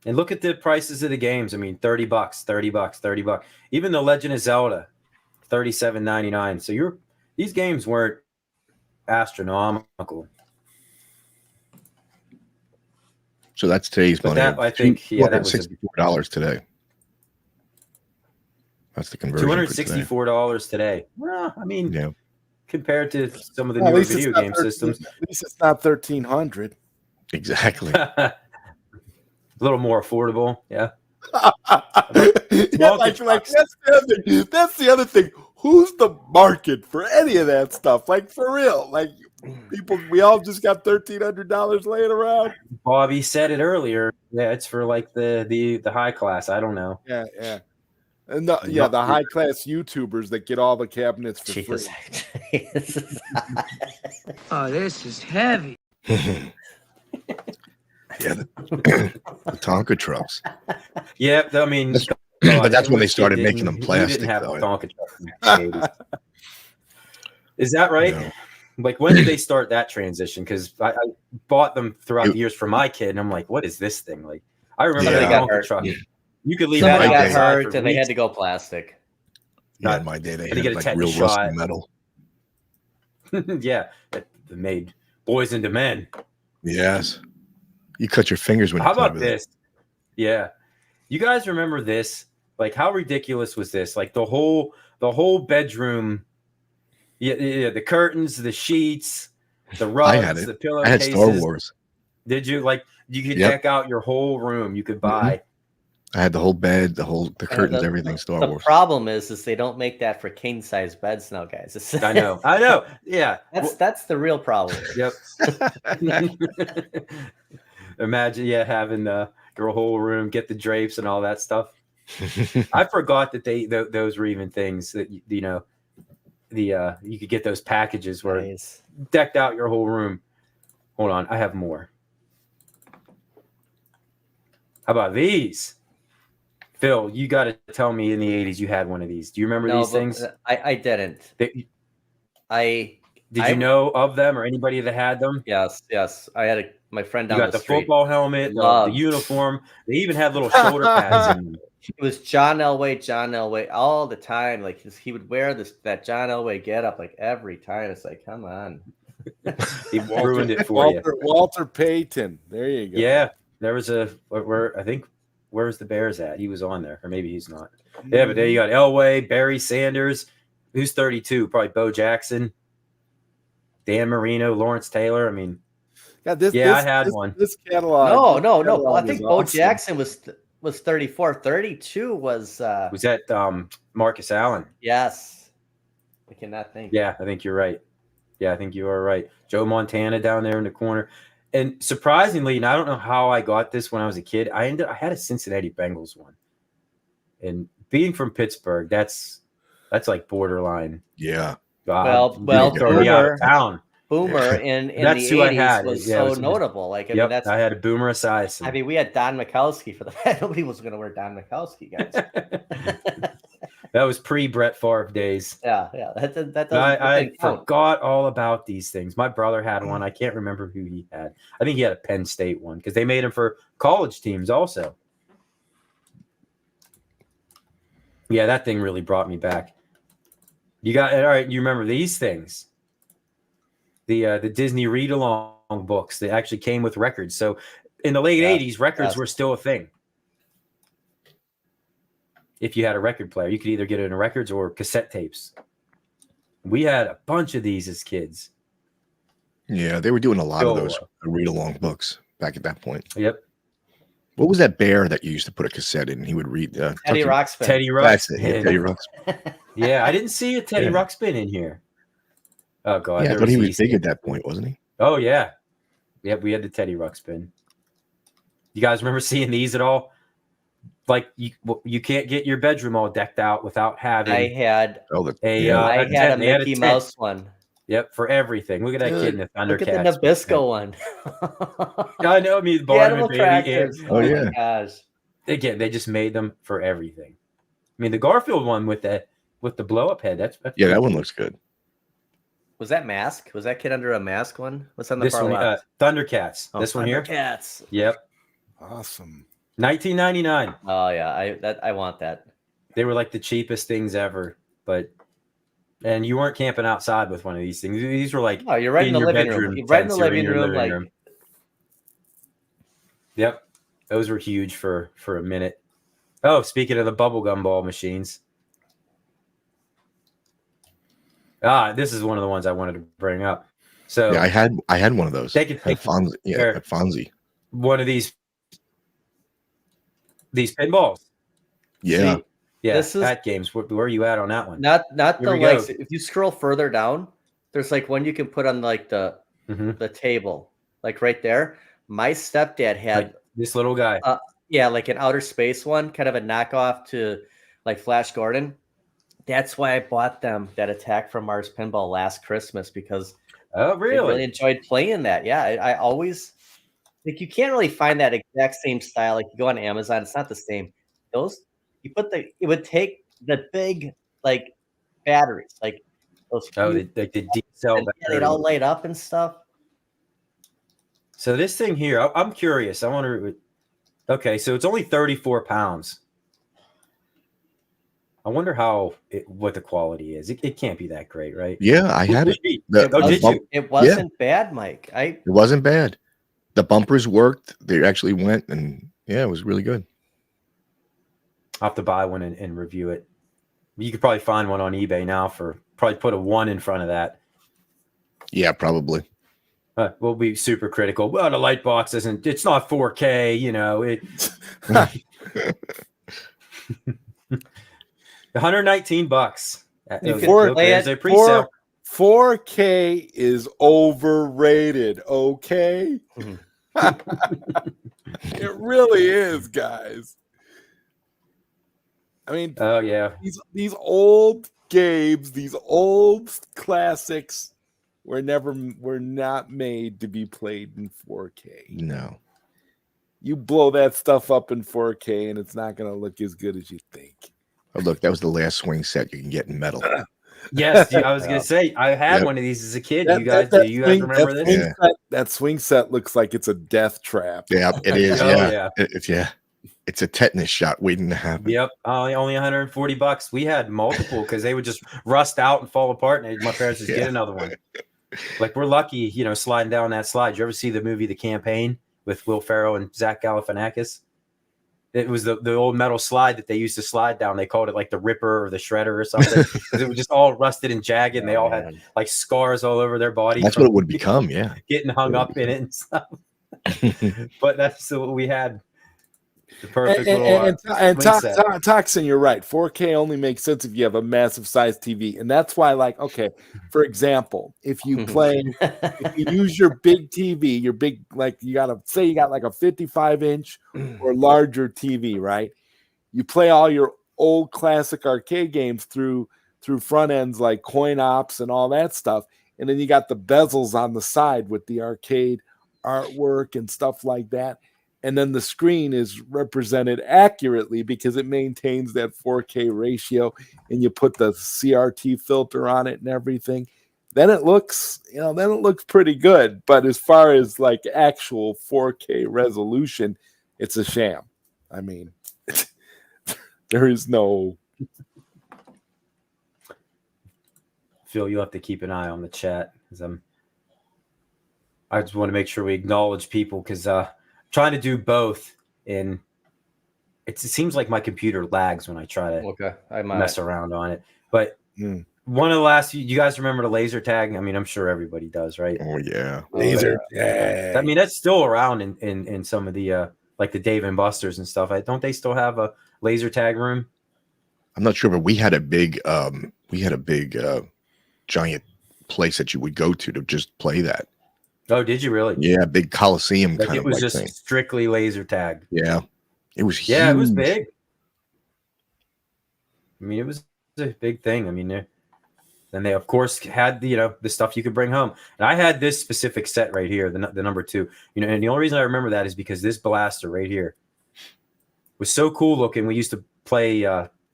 S1: And look at the prices of the games. I mean, $30, $30. Even the Legend of Zelda, $37.99. So these games weren't astronomical.
S2: So that's today's money.
S1: That, I think, that was
S2: $64 today. That's the conversion.
S1: $264 today. Well, I mean, compared to some of the newer video game systems,
S3: at least it's not $1,300.
S2: Exactly.
S1: A little more affordable. Yeah.
S3: That's the other thing. Who's the market for any of that stuff? Like, for real? Like, people, we all just got $1,300 laying around.
S1: Bobby said it earlier. Yeah, it's for like the high class. I don't know.
S3: Yeah. And the high class YouTubers that get all the cabinets for free.
S8: Oh, this is heavy.
S2: The Tonka trucks.
S1: Yeah, I mean,
S2: but that's when they started making them plastic.
S1: Didn't have Tonka trucks in the 80s. Is that right? No. Like, when did they start that transition? Because I bought them throughout the years for my kid, and I'm like, what is this thing? Like, I remember the Tonka truck. You could leave
S4: Somebody
S1: that
S4: got hurt and they had to go plastic.
S2: Yeah, in my day they had
S1: get
S2: like real rusty metal.
S1: Yeah, they made boys into men.
S2: Yes, you cut your fingers when.
S1: How about this? Yeah, you guys remember this? Like, how ridiculous was this? Like the whole bedroom. Yeah, the curtains, the sheets, the rugs, the pillowcases.
S2: I had Star Wars.
S1: Did you? Like, you could deck out your whole room. You could buy.
S2: I had the whole bed, the curtains, everything. Star Wars.
S4: The problem is they don't make that for king size beds now, guys.
S1: I know. Yeah,
S4: that's the real problem.
S1: Yep. Imagine, having your whole room, get the drapes and all that stuff. I forgot that those were even things that you could get those packages where decked out your whole room. Hold on, I have more. How about these? Phil, you got to tell me in the 80s you had one of these. Do you remember these things?
S4: I didn't.
S1: Did you know of them or anybody that had them?
S4: Yes. I had my friend down
S1: the street. You got the football helmet, the uniform. They even had little shoulder pads in them.
S4: It was John Elway all the time. Like, he would wear that John Elway getup like every time. It's like, come on.
S1: He ruined it for you.
S3: Walter Payton. There you go.
S1: Yeah. There was where's the Bears at? He was on there, or maybe he's not. Yeah, but there you got Elway, Barry Sanders. Who's 32? Probably Bo Jackson, Dan Marino, Lawrence Taylor. I mean, I had one.
S3: This catalog.
S4: No. I think Bo Jackson was 34. 32 was
S1: that Marcus Allen?
S4: Yes. I cannot think.
S1: Yeah, I think you're right. Yeah, I think you are right. Joe Montana down there in the corner. And surprisingly, and I don't know how I got this when I was a kid, I had a Cincinnati Bengals one. And being from Pittsburgh, that's like borderline.
S2: Yeah.
S4: Well,
S1: throw me out of town.
S4: Boomer in the
S1: That's who I
S4: 80s
S1: had.
S4: was
S1: Yeah,
S4: so
S1: it was-
S4: notable. Like, I
S1: Yep,
S4: mean, that's
S1: I had a Boomer Esiason.
S4: I mean, we had Don Mikowski for the nobody was going to wear Don Mikowski, guys.
S1: That was pre-Brett Favre days.
S4: Yeah. That doesn't
S1: I
S4: count.
S1: forgot all about these things. My brother had one. I can't remember who he had. I think he had a Penn State one because they made them for college teams also. Yeah, that thing really brought me back. You got all right. You remember these things? The Disney read-along books that actually came with records. So in the late 80s, records were still a thing. If you had a record player, you could either get it in records or cassette tapes. We had a bunch of these as kids.
S2: Yeah, they were doing a lot of those read-along books back at that point.
S1: Yep.
S2: What was that bear that you used to put a cassette in? He would read
S4: Teddy Ruxpin.
S1: Teddy Ruxpin.
S2: That's it. Yeah, Teddy Ruxpin.
S1: Yeah, I didn't see a Teddy Ruxpin in here. Oh god,
S2: Yeah, but he was big at that point, wasn't he?
S1: Oh yeah, yeah. We had the Teddy Ruxpin. You guys remember seeing these at all? Like you can't get your bedroom all decked out without having.
S4: I had
S1: a
S4: Mickey Mouse one.
S1: Yep, for everything. Look at that kid in the Thundercats.
S4: Look at the Nabisco one.
S1: I know. I mean, Barnum and Bailey.
S2: Oh yeah.
S4: My gosh.
S1: Again, they just made them for everything. I mean, the Garfield one with the blow up head. That's
S2: yeah, that one looks good.
S4: Was that Mask? Was that kid under a mask one? What's on the
S1: this
S4: far
S1: one?
S4: left?
S1: Thundercats. This one here.
S4: Thundercats.
S1: Yep.
S3: Awesome.
S1: 1999.
S4: Oh yeah, I want that.
S1: They were like the cheapest things ever, and you weren't camping outside with one of these things. These were like
S4: you're right in the
S1: your
S4: living
S1: bedroom
S4: room. You're right in the
S1: tents,
S4: living
S1: your
S4: room, like.
S1: Yep, those were huge for a minute. Oh, speaking of the bubblegum ball machines. This is one of the ones I wanted to bring up. So
S2: yeah, I had one of those.
S1: Take
S2: Fonzie. Yeah, Fonzie.
S1: One of these pinballs.
S2: Yeah.
S1: See? Yeah,
S4: This is
S1: at games. Where are you at on that one?
S4: Not
S1: Here
S4: the
S1: we
S4: legs.
S1: go.
S4: If you scroll further down, there's like one you can put on like the table, like right there. My stepdad had
S1: Like this little guy.
S4: Yeah, like an outer space one, kind of a knockoff to like Flash Gordon. That's why I bought them that Attack from Mars pinball last Christmas because
S1: Oh,
S4: I
S1: really?
S4: really enjoyed playing that. Yeah, I always like you can't really find that exact same style. Like you go on Amazon, it's not the same. Those it would take the big like batteries, like those.
S1: The deep cell
S4: and,
S1: battery.
S4: they'd all light up and stuff.
S1: So this thing here, I'm curious. I wonder. Okay, so it's only 34 pounds. I wonder what the quality is. It can't be that great, right?
S2: Yeah, I had it.
S4: It wasn't bad, Mike.
S2: It wasn't bad. The bumpers worked. They actually went, and yeah, it was really good.
S1: I'll have to buy one and review it. You could probably find one on eBay now for probably put a 1 in front of that.
S2: Yeah, probably.
S1: We'll be super critical. Well, the light box it's not 4K, you know. It 119 bucks.
S3: You can play it. 4K is overrated, okay? It really is, guys. I mean,
S1: oh yeah,
S3: these old games, these old classics were not made to be played in 4K.
S2: No.
S3: You blow that stuff up in 4K and it's not going to look as good as you think.
S2: Oh, look, that was the last swing set you can get in metal.
S1: Yes, I was going to say, I had one of these as a kid. Do you guys remember this?
S3: That swing set looks like it's a death trap.
S2: Yeah, it is.
S1: Oh,
S2: yeah. It's a tetanus shot waiting to happen.
S1: Yep. Only $140. We had multiple because they would just rust out and fall apart, and my parents just get another one. Like we're lucky, sliding down that slide. Did you ever see the movie The Campaign with Will Ferrell and Zach Galifianakis? It was the old metal slide that they used to slide down. They called it like the Ripper or the Shredder or something because it was just all rusted and jagged, and they all had like scars all over their body.
S2: That's what it would become, yeah.
S1: Getting hung up in it and stuff. But that's what we had. The perfect little
S3: Toxin, you're right. 4K only makes sense if you have a massive size TV, and that's why, like, okay, for example, if you use your big TV, your big, like, you got like a 55-inch or larger TV, right? You play all your old classic arcade games through front ends like coin ops and all that stuff, and then you got the bezels on the side with the arcade artwork and stuff like that. And then the screen is represented accurately because it maintains that 4K ratio, and you put the CRT filter on it and everything. Then it looks, pretty good. But as far as like actual 4K resolution, it's a sham. I mean, there is no.
S1: Phil, you have to keep an eye on the chat because I just want to make sure we acknowledge people because trying to do both, and it seems like my computer lags when I try to mess around on it. But one of the last, you guys remember the laser tag? I mean, I'm sure everybody does, right?
S2: Oh yeah,
S3: laser tag.
S1: I mean, that's still around in some of the like the Dave and Buster's and stuff. Don't they still have a laser tag room?
S2: I'm not sure, but we had a big giant place that you would go to just play that.
S1: Oh, did you really?
S2: Yeah, big Coliseum
S1: like
S2: kind
S1: it
S2: of
S1: was
S2: like
S1: just
S2: thing.
S1: Strictly laser tag.
S2: Yeah, it was huge.
S1: Yeah, it was big. I mean, it was a big thing. I mean, then they of course had the stuff you could bring home, and I had this specific set right here, the number 2. And the only reason I remember that is because this blaster right here was so cool looking. We used to play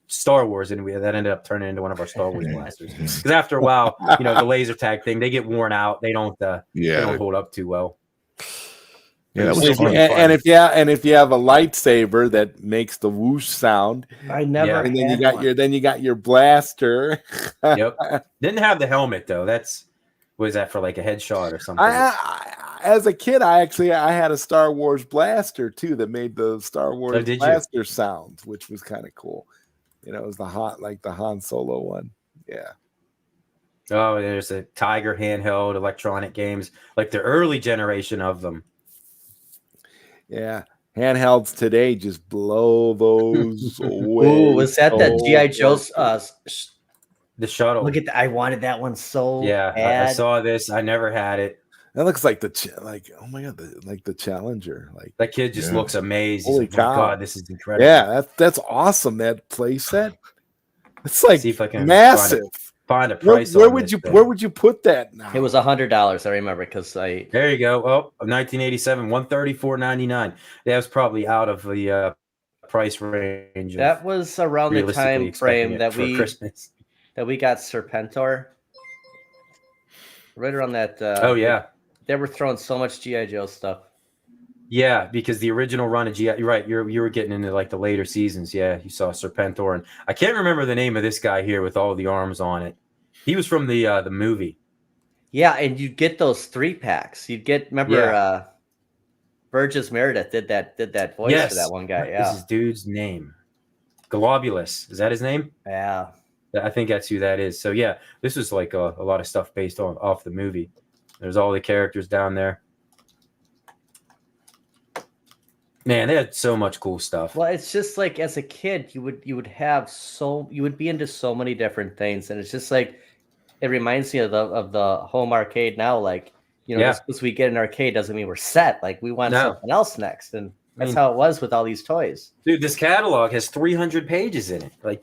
S1: Star Wars, and that ended up turning into one of our Star Wars blasters. Because after a while, the laser tag thing, they get worn out. They don't hold up too well.
S2: Yeah, that was fun.
S3: And if you have a lightsaber that makes the whoosh sound,
S4: and then
S3: you got your blaster.
S1: Yep. Didn't have the helmet though. Was that for like a headshot or something?
S3: As a kid, I had a Star Wars blaster too that made the Star Wars blaster sounds, which was kind of cool. It was the Han Solo one. Yeah.
S1: Oh, there's a Tiger handheld electronic games, like the early generation of them.
S3: Yeah. Handhelds today just blow those away.
S4: Ooh, was that G.I. Joe's
S1: the shuttle?
S4: Look at that. I wanted that one so
S1: bad. I saw this. I never had it.
S3: That looks like oh my god, the Challenger. Like
S1: that kid just looks amazing.
S3: Holy cow.
S1: Oh my god, this is incredible.
S3: Yeah, that's awesome. That playset. It's like
S1: see if I can
S3: massive.
S1: Find a price.
S3: Where would you put that now?
S4: It was $100. I remember because
S1: there you go. Oh, 1987, $134.99. That was probably out of the price range.
S4: That was around the time frame that we got Serpentor. Right around that.
S1: Oh yeah,
S4: they were throwing so much G.I. Joe stuff.
S1: Yeah, because the original run of G.I. You're right. You were getting into like the later seasons. Yeah, you saw Serpentor, and I can't remember the name of this guy here with all the arms on it. He was from the movie.
S4: Yeah, and you'd get those 3-packs. You'd get Burgess Meredith did that voice for that one guy. Yeah,
S1: this is dude's name. Globulus, is that his name?
S4: Yeah,
S1: I think that's who that is. So yeah, this was like a lot of stuff based off the movie. There's all the characters down there. Man, they had so much cool stuff.
S4: Well, it's just like as a kid, you would be into so many different things, and it's just like it reminds me of the home arcade now. Like just because we get an arcade doesn't mean we're set. Like we want something else next, and that's how it was with all these toys.
S1: Dude, this catalog has 300 pages in it. Like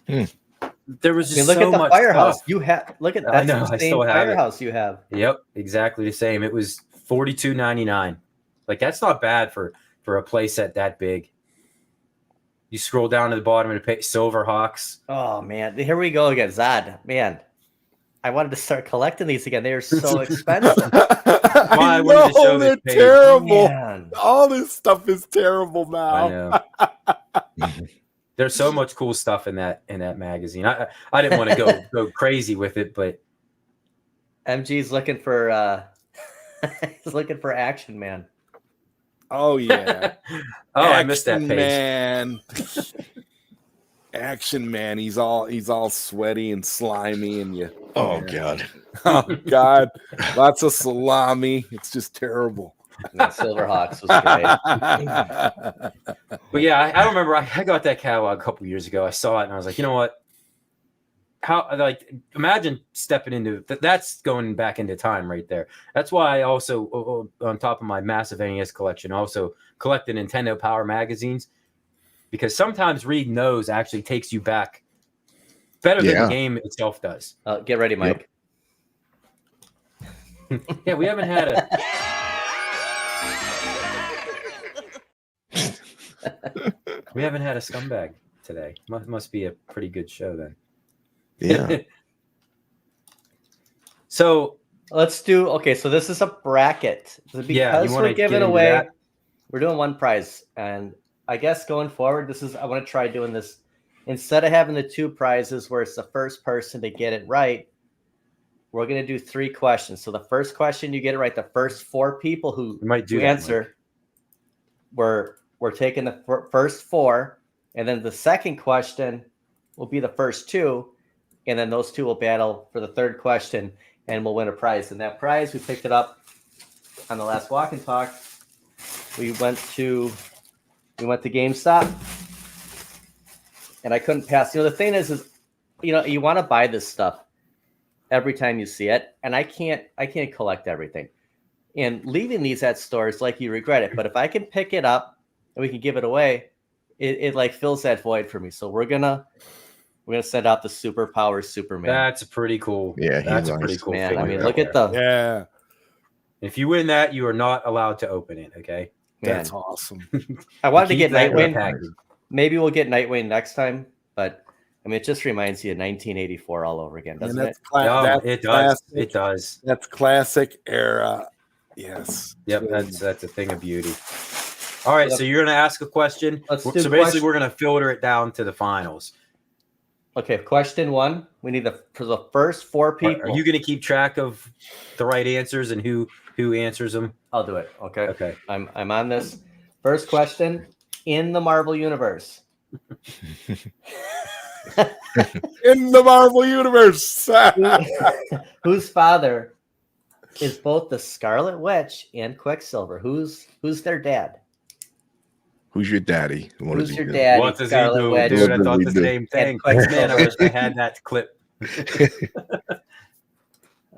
S1: there was just
S4: look
S1: so
S4: at the
S1: much
S4: firehouse.
S1: stuff.
S4: You have that's
S1: I know.
S4: the
S1: I
S4: same
S1: still have
S4: firehouse you have.
S1: Yep, exactly the same. It was $42.99. Like that's not bad for a playset that big. You scroll down to the bottom of the page, Silverhawks.
S4: Oh man, here we go again. Zod, man, I wanted to start collecting these again. They are so expensive.
S3: I know, they're terrible. Man. All this stuff is terrible now.
S1: I know. There's so much cool stuff in that magazine. I didn't want to go crazy with it, but
S4: MG's looking for he's looking for Action Man.
S3: Oh yeah.
S1: I missed that page.
S3: Man. Action Man. He's all sweaty and slimy and you.
S2: Oh god.
S3: Oh god. Lots of salami. It's just terrible.
S4: And Silverhawks was great.
S1: But yeah, I don't remember. I got that catalog a couple years ago. I saw it and I was like, you know what? How like imagine stepping into that's going back into time right there. That's why I also on top of my massive NES collection, I also collect the Nintendo Power magazines, because sometimes reading those actually takes you back better than the game itself does.
S4: Get ready, Mike.
S1: Yeah, we haven't had a. We haven't had a scumbag today. Must be a pretty good show then.
S2: Yeah.
S4: So let's do. Okay, so this is a bracket. Because we're giving away. That? We're doing one prize, and I guess going forward, I want to try doing this instead of having the two prizes where it's the first person to get it right. We're going to do 3 questions. So the first question, you get it right. The first 4 people who answer, we're taking the first 4, and then the second question will be the first 2, and then those 2 will battle for the third question, and we'll win a prize. And that prize, we picked it up on the last Walk and Talk. We went to GameStop, and I couldn't pass. The thing is you want to buy this stuff every time you see it, and I can't collect everything. And leaving these at stores, like, you regret it. But if I can pick it up and we can give it away, it like fills that void for me. So we're gonna send out the Superpower Superman.
S1: That's pretty cool.
S2: Yeah,
S1: that's a pretty cool.
S4: Man, I mean, look at the.
S3: Yeah.
S1: If you win that, you are not allowed to open it. Okay.
S3: Man. That's awesome.
S4: I wanted to get Nightwing. Maybe we'll get Nightwing next time, but I mean, it just reminds you of 1984 all over again, doesn't it?
S1: It does. It does.
S3: That's classic era. Yes.
S1: Yep. That's a thing of beauty. All right. So you're going to ask a question. So basically, we're going to filter it down to the finals.
S4: Okay. Question 1. We need for the first 4 people.
S1: Are you going to keep track of the right answers and who answers them?
S4: I'll do it. Okay.
S1: Okay.
S4: I'm on this. First question: in the Marvel Universe.
S3: In the Marvel Universe.
S4: Whose father is both the Scarlet Witch and Quicksilver? Who's their dad?
S2: Who's your daddy?
S4: Who's your daddy?
S1: What does he do?
S4: Witch,
S1: dude, I thought the same thing. Man, I wish I had that clip.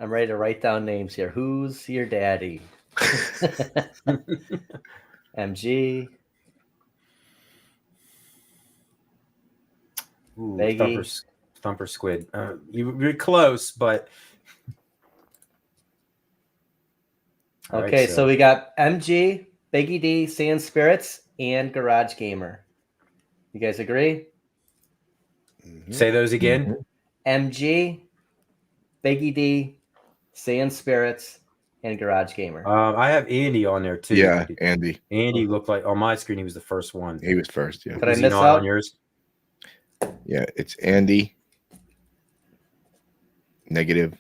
S4: I'm ready to write down names here. Who's your daddy? MG.
S1: Ooh, Thumper Squid. You're close, but
S4: okay. So we got MG, Biggie D, Sand Spirits, and Garage Gamer. You guys agree?
S1: Mm-hmm. Say those again.
S4: MG, Biggie D, Sand Spirits, and Garage Gamer.
S1: I have Andy on there too.
S2: Yeah, Andy.
S1: Andy looked like on my screen he was the first one.
S2: He was first. Yeah.
S4: Did I miss out
S1: on yours?
S2: Yeah, it's Andy, Negative,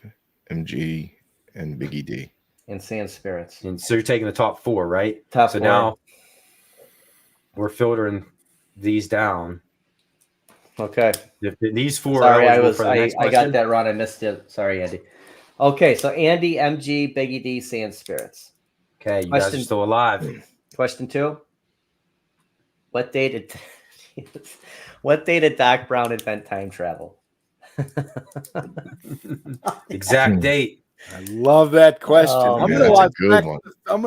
S2: MG, and Biggie D.
S4: And Sand Spirits.
S1: And so you're taking the top 4, right?
S4: Top 4.
S1: Now we're filtering these down.
S4: Okay.
S1: If these 4
S4: Sorry,
S1: are
S4: I got that wrong. I missed it. Sorry, Andy. Okay, so Andy, MG, Biggie D, Sand Spirits.
S1: Okay, you guys are still alive.
S4: Question 2. What day did Doc Brown invent time travel?
S1: Exact date.
S3: I love that question.
S2: Oh,
S3: I'm gonna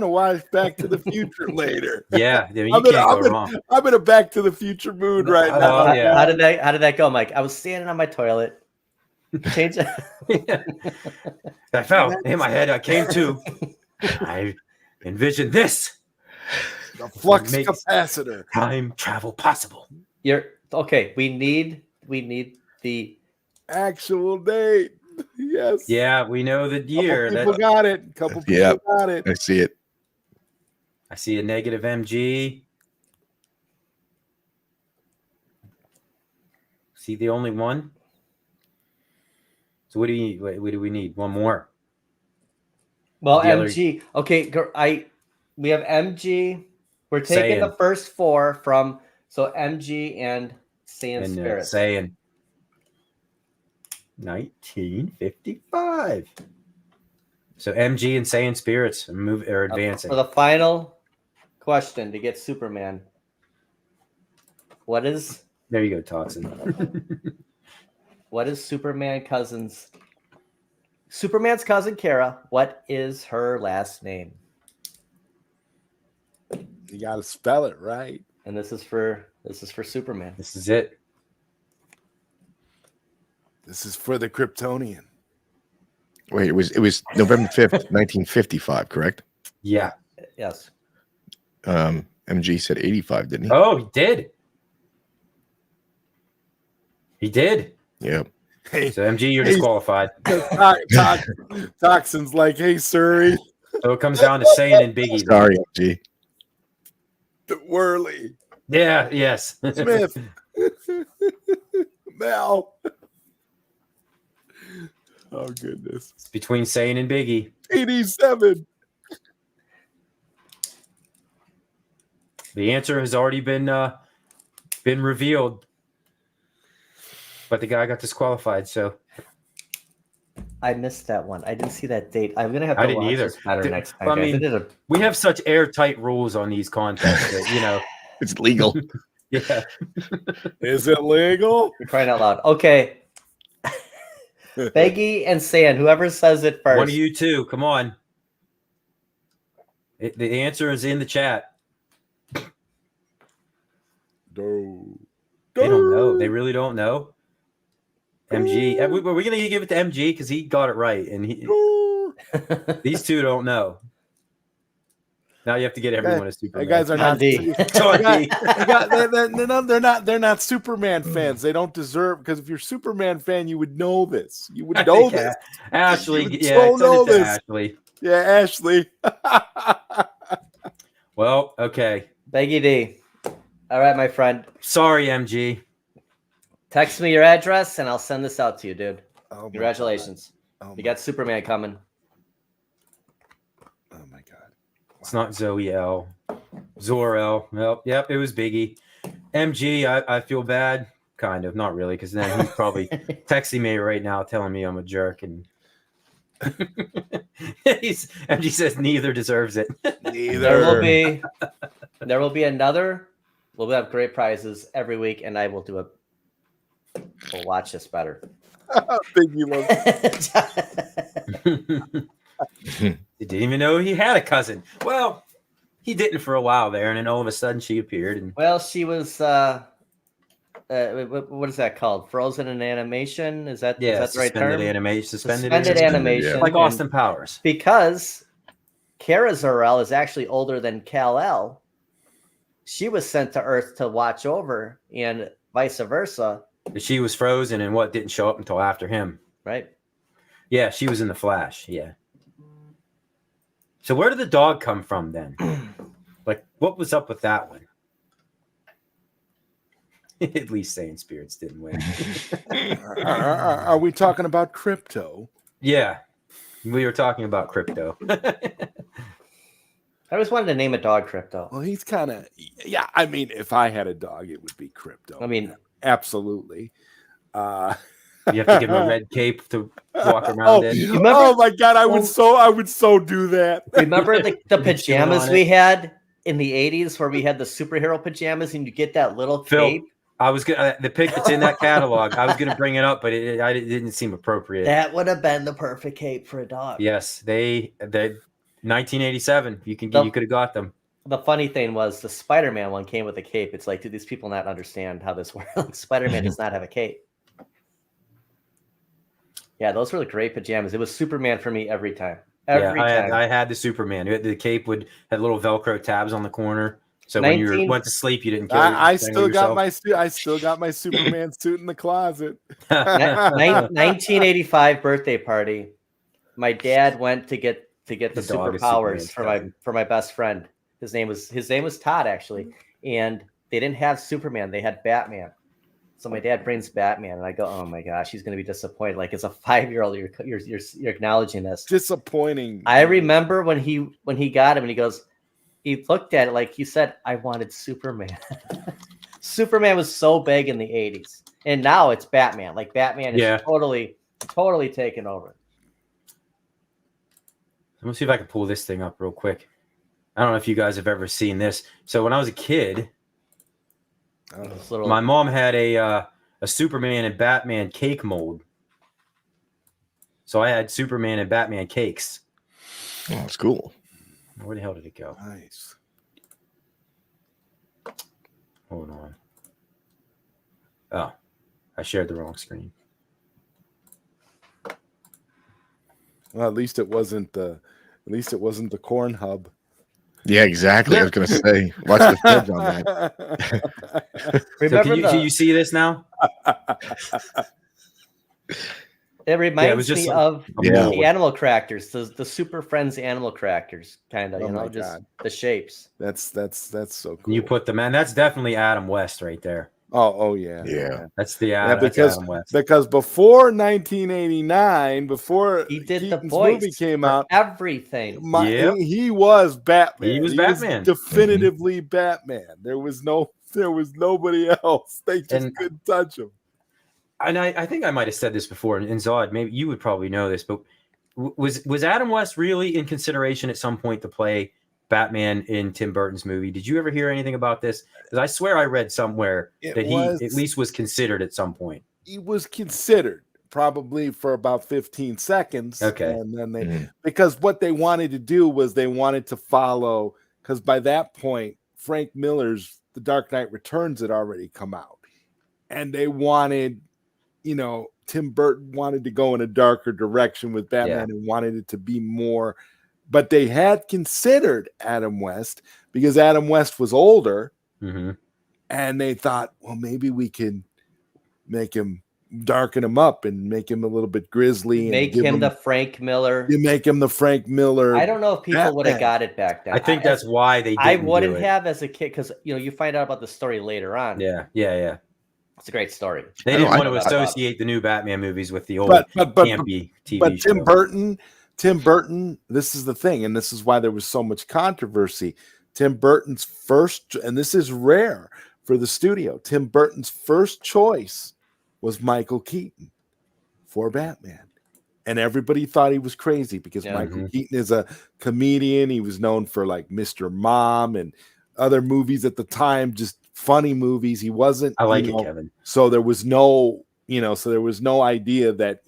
S3: watch Back to the Future later.
S1: Yeah, you can't go wrong.
S3: I'm in a Back to the Future mood right now.
S1: Yeah.
S4: How did that go, Mike? I was standing on my toilet. Change it.
S1: I felt in my head. I came to. I envisioned this.
S3: The flux capacitor.
S1: Time travel possible.
S4: You're okay. We need the
S3: actual date. Yes.
S1: Yeah, we know the year.
S3: Couple people got it. Couple people got it.
S2: I see it.
S1: I see a negative MG. See the only one. So what do we need? One more.
S4: Well, MG. Okay, we have MG. We're taking the first 4 from MG and Sand Spirits.
S1: Saying 1955. So MG and Sand Spirits are advancing.
S4: For the final question to get Superman. What is?
S1: There you go, Toxin.
S4: What is Superman's cousin Kara? What is her last name?
S3: You got to spell it right.
S4: And this is for Superman.
S1: This is it.
S3: This is for the Kryptonian.
S2: Wait, it was November 5th, 1955, correct?
S1: Yeah.
S4: Yes.
S2: MG said 85, didn't he?
S1: Oh, he did. He did.
S2: Yeah.
S3: Hey,
S1: So MG, you're disqualified.
S3: Toxin's like, hey, Surrey.
S1: So it comes down to Sane and Biggie.
S2: Sorry, MG.
S3: Worley.
S1: Yeah. Yes.
S3: Smith. Mel. Oh, goodness.
S1: It's between Sane and Biggie.
S3: 87.
S1: The answer has already been revealed, but the guy got disqualified. So
S4: I missed that one. I didn't see that date. I'm gonna have to
S1: I didn't
S4: watch
S1: either.
S4: this better next time.
S1: I
S4: guys.
S1: mean, we have such airtight rules on these contests that
S2: It's legal.
S1: Yeah.
S3: Is it legal?
S4: You're crying out loud. Okay. Peggy and San, whoever says it first.
S1: One of you two, come on. The answer is in the chat.
S3: No.
S1: They don't know. They really don't know. MG. We're going to give it to MG because he got it right. And these two don't know. Now you have to get everyone a Superman.
S3: You guys are not. They're not Superman fans. They don't deserve, because if you're a Superman fan, you would know this. You would know this.
S1: Ashley, send it to Ashley.
S3: Yeah, Ashley.
S1: Well, okay.
S4: Peggy D. All right, my friend.
S1: Sorry, MG.
S4: Text me your address and I'll send this out to you, dude.
S3: Oh,
S4: congratulations. You got Superman coming.
S3: Oh my God. Wow.
S1: It's not Zoe L. Zor-El. Well, yep, it was Biggie. MG, I feel bad. Kind of. Not really, because then he's probably texting me right now telling me I'm a jerk. And MG says neither deserves it.
S3: Neither.
S4: There will be another. We'll have great prizes every week, and I will do a. We'll watch this better.
S3: Biggie
S1: He didn't even know he had a cousin. Well, he didn't for a while there, and then all of a sudden she appeared. And
S4: well, she was. What is that called? Frozen in animation? Is that the right term?
S1: Suspended
S4: animation,
S1: like Austin Powers.
S4: Because Kara Zor-El is actually older than Kal-El. She was sent to Earth to watch over, and vice versa.
S1: She was frozen and didn't show up until after him.
S4: Right.
S1: Yeah, she was in the Flash. Yeah. So where did the dog come from then? Like, what was up with that one? At least saying Spirits didn't win.
S3: Are we talking about crypto?
S1: Yeah. We were talking about crypto.
S4: I always wanted to name a dog Crypto.
S3: Well, he's kind of, yeah. I mean, if I had a dog, it would be Crypto.
S4: I mean,
S3: absolutely.
S1: You have to give him a red cape to walk around in.
S3: Oh my God, I would so do that.
S4: Remember the pajamas we had in the 80s where we had the superhero pajamas and you get that little cape?
S1: I was gonna the pic that's in that catalog. I was gonna bring it up, but it didn't seem appropriate.
S4: That would have been the perfect cape for a dog.
S1: Yes, they 1987. You could have got them.
S4: The funny thing was the Spider-Man one came with a cape. It's like, do these people not understand how this works? Spider-Man does not have a cape. Yeah, those were the great pajamas. It was Superman for me every time. Every time.
S1: I had the Superman. The cape had little Velcro tabs on the corner. So when you went to sleep, you didn't kill
S3: I still got my Superman suit in the closet.
S4: 1985 birthday party. My dad went to get the superpowers for my best friend. His name was Todd, actually, and they didn't have Superman. They had Batman. So my dad brings Batman, and I go, "Oh my gosh, he's going to be disappointed." Like, as a 5-year-old, you're acknowledging this.
S3: Disappointing.
S4: I remember when he got him, and he looked at it like he said, "I wanted Superman." Superman was so big in the 80s, and now it's Batman. Like, Batman is totally taken over.
S1: Let me see if I can pull this thing up real quick. I don't know if you guys have ever seen this. So when I was a kid, My mom had a Superman and Batman cake mold. So I had Superman and Batman cakes.
S2: Oh, that's cool.
S1: Where the hell did it go?
S3: Nice.
S1: Hold on. Oh, I shared the wrong screen.
S3: Well, at least it wasn't the corn hub.
S2: Yeah, exactly. I was going to say, watch the feds on that.
S1: So can you see this now?
S4: It reminds me of the animal crackers, the Super Friends animal crackers, kind of, just the shapes.
S3: That's so cool.
S1: You put them, man. That's definitely Adam West right there.
S3: Oh yeah.
S1: That's the Adam, that's Adam West.
S3: Because before 1989, before
S4: he did
S3: Keaton's
S4: the voice
S3: movie came out,
S4: everything.
S3: He was Batman.
S1: He was Batman.
S3: Definitively Batman. There was nobody else. They just couldn't touch him.
S1: And I think I might have said this before, and Zod, maybe you would probably know this, but was Adam West really in consideration at some point to play Batman in Tim Burton's movie? Did you ever hear anything about this? Because I swear I read somewhere that he at least was considered at some point.
S3: He was considered probably for about 15 seconds.
S1: Okay.
S3: And then because what they wanted to do was they wanted to follow, because by that point, Frank Miller's The Dark Knight Returns had already come out. And they wanted, Tim Burton wanted to go in a darker direction with Batman and wanted it to be more. But they had considered Adam West because Adam West was older.
S1: Mm-hmm.
S3: And they thought, well, maybe we can darken him up and make him a little bit grisly.
S4: Make him the Frank Miller.
S3: You make him the Frank Miller.
S4: I don't know if people would have got it back then.
S1: I think that's why they didn't
S4: I wouldn't
S1: do it.
S4: have as a kid because, you find out about the story later on.
S1: Yeah.
S4: It's a great story.
S1: They didn't want to associate the new Batman movies with the old campy TV show.
S3: Tim Burton, this is the thing, and this is why there was so much controversy. Tim Burton's first, and this is rare for the studio, Tim Burton's first choice was Michael Keaton for Batman. And everybody thought he was crazy because Michael Keaton is a comedian. He was known for like Mr. Mom and other movies at the time, just funny movies. He wasn't.
S1: I like it, Kevin.
S3: So there was no, idea that,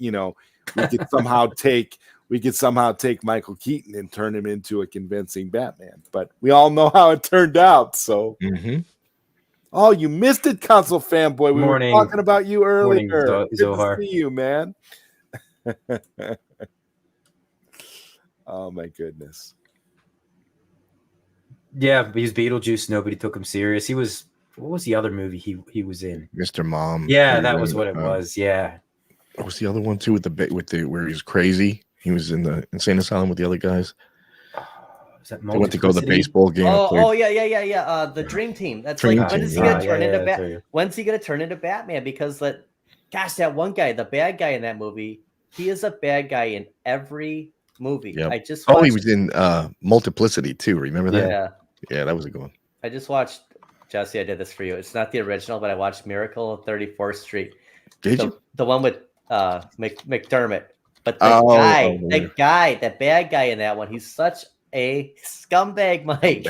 S3: we could somehow take Michael Keaton and turn him into a convincing Batman. But we all know how it turned out. So, oh, you missed it, console fanboy. We were talking about you earlier. Good to see you, man. Oh my goodness.
S1: Yeah, he was Beetlejuice. Nobody took him serious. What was the other movie he was in?
S2: Mr. Mom.
S1: Yeah, that was what it was. Yeah.
S2: What was the other one too with the where he was crazy? He was in the insane asylum with the other guys. They went to go to the baseball game.
S4: Yeah. The Dream Team. That's Dream like, when is he going to turn into Batman? When's he going to turn into Batman? Because that one guy, the bad guy in that movie, he is a bad guy in every movie. Yep. I just watched,
S2: he was in Multiplicity too. Remember that? Yeah, that was a good one.
S4: I just watched, Jesse, I did this for you. It's not the original, but I watched Miracle on 34th Street.
S2: Did you?
S4: The one with McDermott. But the bad guy in that one, he's such a scumbag, Mike.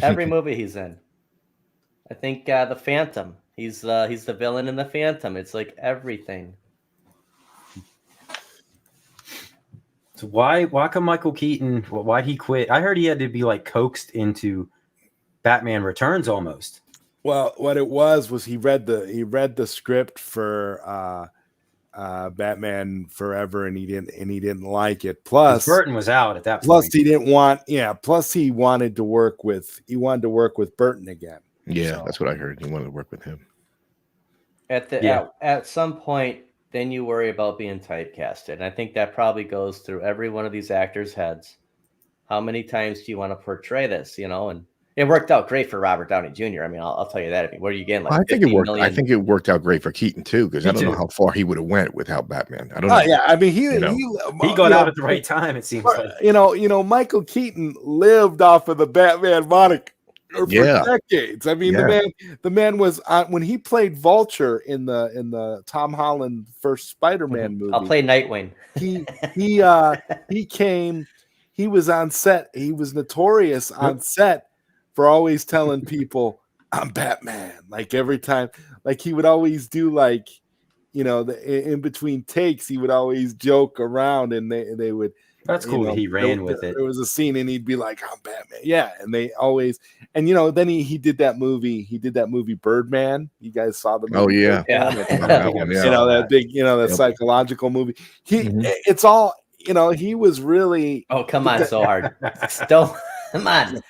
S4: Every movie he's in. I think the Phantom. He's the villain in the Phantom. It's like everything.
S1: So why come Michael Keaton? Why'd he quit? I heard he had to be like coaxed into Batman Returns almost.
S3: Well, what it was he read the script for Batman Forever and he didn't like it. Plus
S1: Burton was out at that point.
S3: Plus he didn't want plus he wanted to work with Burton again.
S2: Yeah, so. That's what I heard. He wanted to work with him.
S4: At some point, then you worry about being typecasted. And I think that probably goes through every one of these actors' heads. How many times do you want to portray this, And it worked out great for Robert Downey Jr. I mean, I'll tell you that. I mean, what are you getting? Like
S2: I think it worked. I think it worked out great for Keaton too, because I don't know how far he would have went without Batman. I don't know.
S3: Yeah, I mean, he
S1: got out at the right time. It seems like
S3: Michael Keaton lived off of the Batman moniker for decades. I mean, the man was when he played Vulture in the Tom Holland first Spider-Man movie.
S4: I'll play Nightwing.
S3: He he was on set. He was notorious on set for always telling people, "I'm Batman." Like every time, like he would always do like, you know, in between takes, he would always joke around, and they would.
S1: That's cool that he ran with it.
S3: There was a scene, and he'd be like, "I'm Batman." Yeah, and they always, and you know, then he did that movie. He did that movie Birdman. You guys saw the movie?
S2: Oh yeah,
S3: That one, yeah. You know, that big, you know, that psychological movie. It's all, you know, he was really.
S4: Oh, come on, so hard. Don't come on.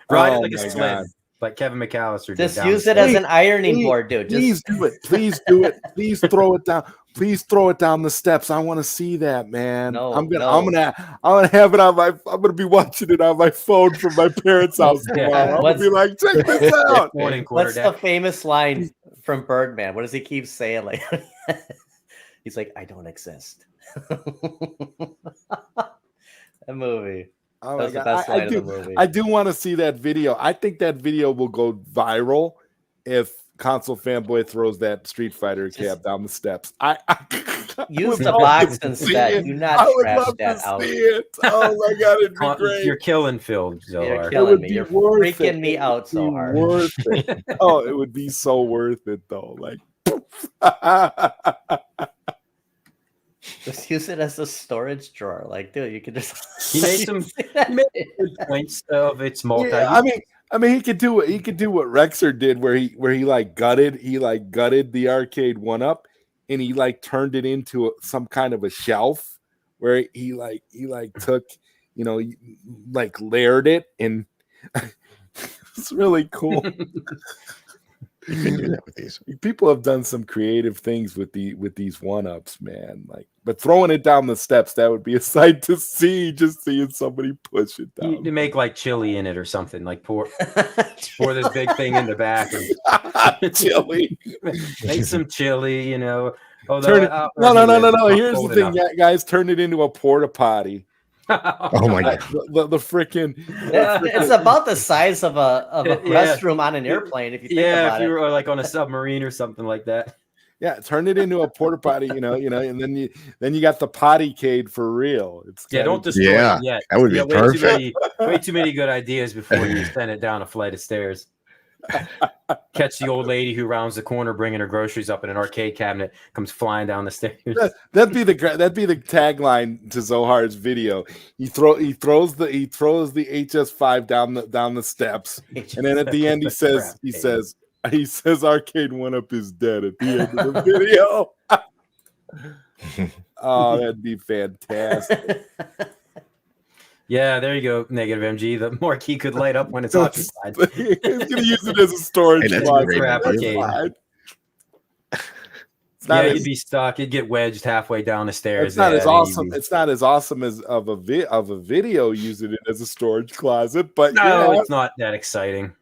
S1: Ride like a slim, like Kevin McAllister.
S4: Just use it as an ironing board, dude.
S3: Please do it. Please do it. Please throw it down. Please throw it down the steps. I want to see that, man. I'm gonna have it on my. I'm gonna be watching it on my phone from my parents' house tomorrow. I'm gonna be like, check this out.
S4: What's the famous line from Birdman? What does he keep saying? Like, he's like, "I don't exist." That movie.
S3: Oh my God. I do want to see that video. I think that video will go viral if Console Fanboy throws that Street Fighter cab down the steps.
S4: Use the box instead. Do not trash that out.
S3: Oh my God, it'd be great.
S1: You're killing Phil, Zohar.
S4: You're killing me. You're freaking me out so hard.
S3: Worth it. Oh, it would be so worth it though. Like,
S4: just use it as a storage drawer. Like, dude, you can just.
S1: He made some points of its multi.
S3: Yeah, I mean, he could do what Rexer did, where he gutted the arcade 1-up, and he like turned it into some kind of a shelf, where he took, you know, like layered it, and it's really cool.
S2: You can do that with these.
S3: People have done some creative things with these 1-ups, man. Like, but throwing it down the steps, that would be a sight to see. Just seeing somebody push it down.
S1: You need to make like chili in it or something. Like pour this big thing in the back. And
S3: chili.
S1: Make some chili, you know.
S3: No. Here's the thing, guys. Turn it into a porta potty.
S2: Oh my God!
S3: The freaking
S4: it's about the size of a restroom on an airplane. If you think about
S1: if you were like on a submarine or something like that.
S3: Yeah, turn it into a porta potty, you know, and then you got the pottycade for real.
S1: Don't destroy it yet.
S2: That would be perfect.
S1: Way too many good ideas before you send it down a flight of stairs. Catch the old lady who rounds the corner bringing her groceries up in an arcade cabinet, comes flying down the stairs.
S3: That'd be the tagline to Zohar's video. He throws the HS5 down the steps, and then at the end he says arcade 1-up is dead at the end of the video. Oh, that'd be fantastic.
S1: Yeah, there you go, Negative MG. The marquee could light up when it's occupied.
S3: He's going to use it as a storage
S1: arcade. You'd be stuck. You'd get wedged halfway down the stairs.
S3: It's not as awesome. It's not as awesome as of a video using it as a storage closet, but
S1: no, it's not that exciting.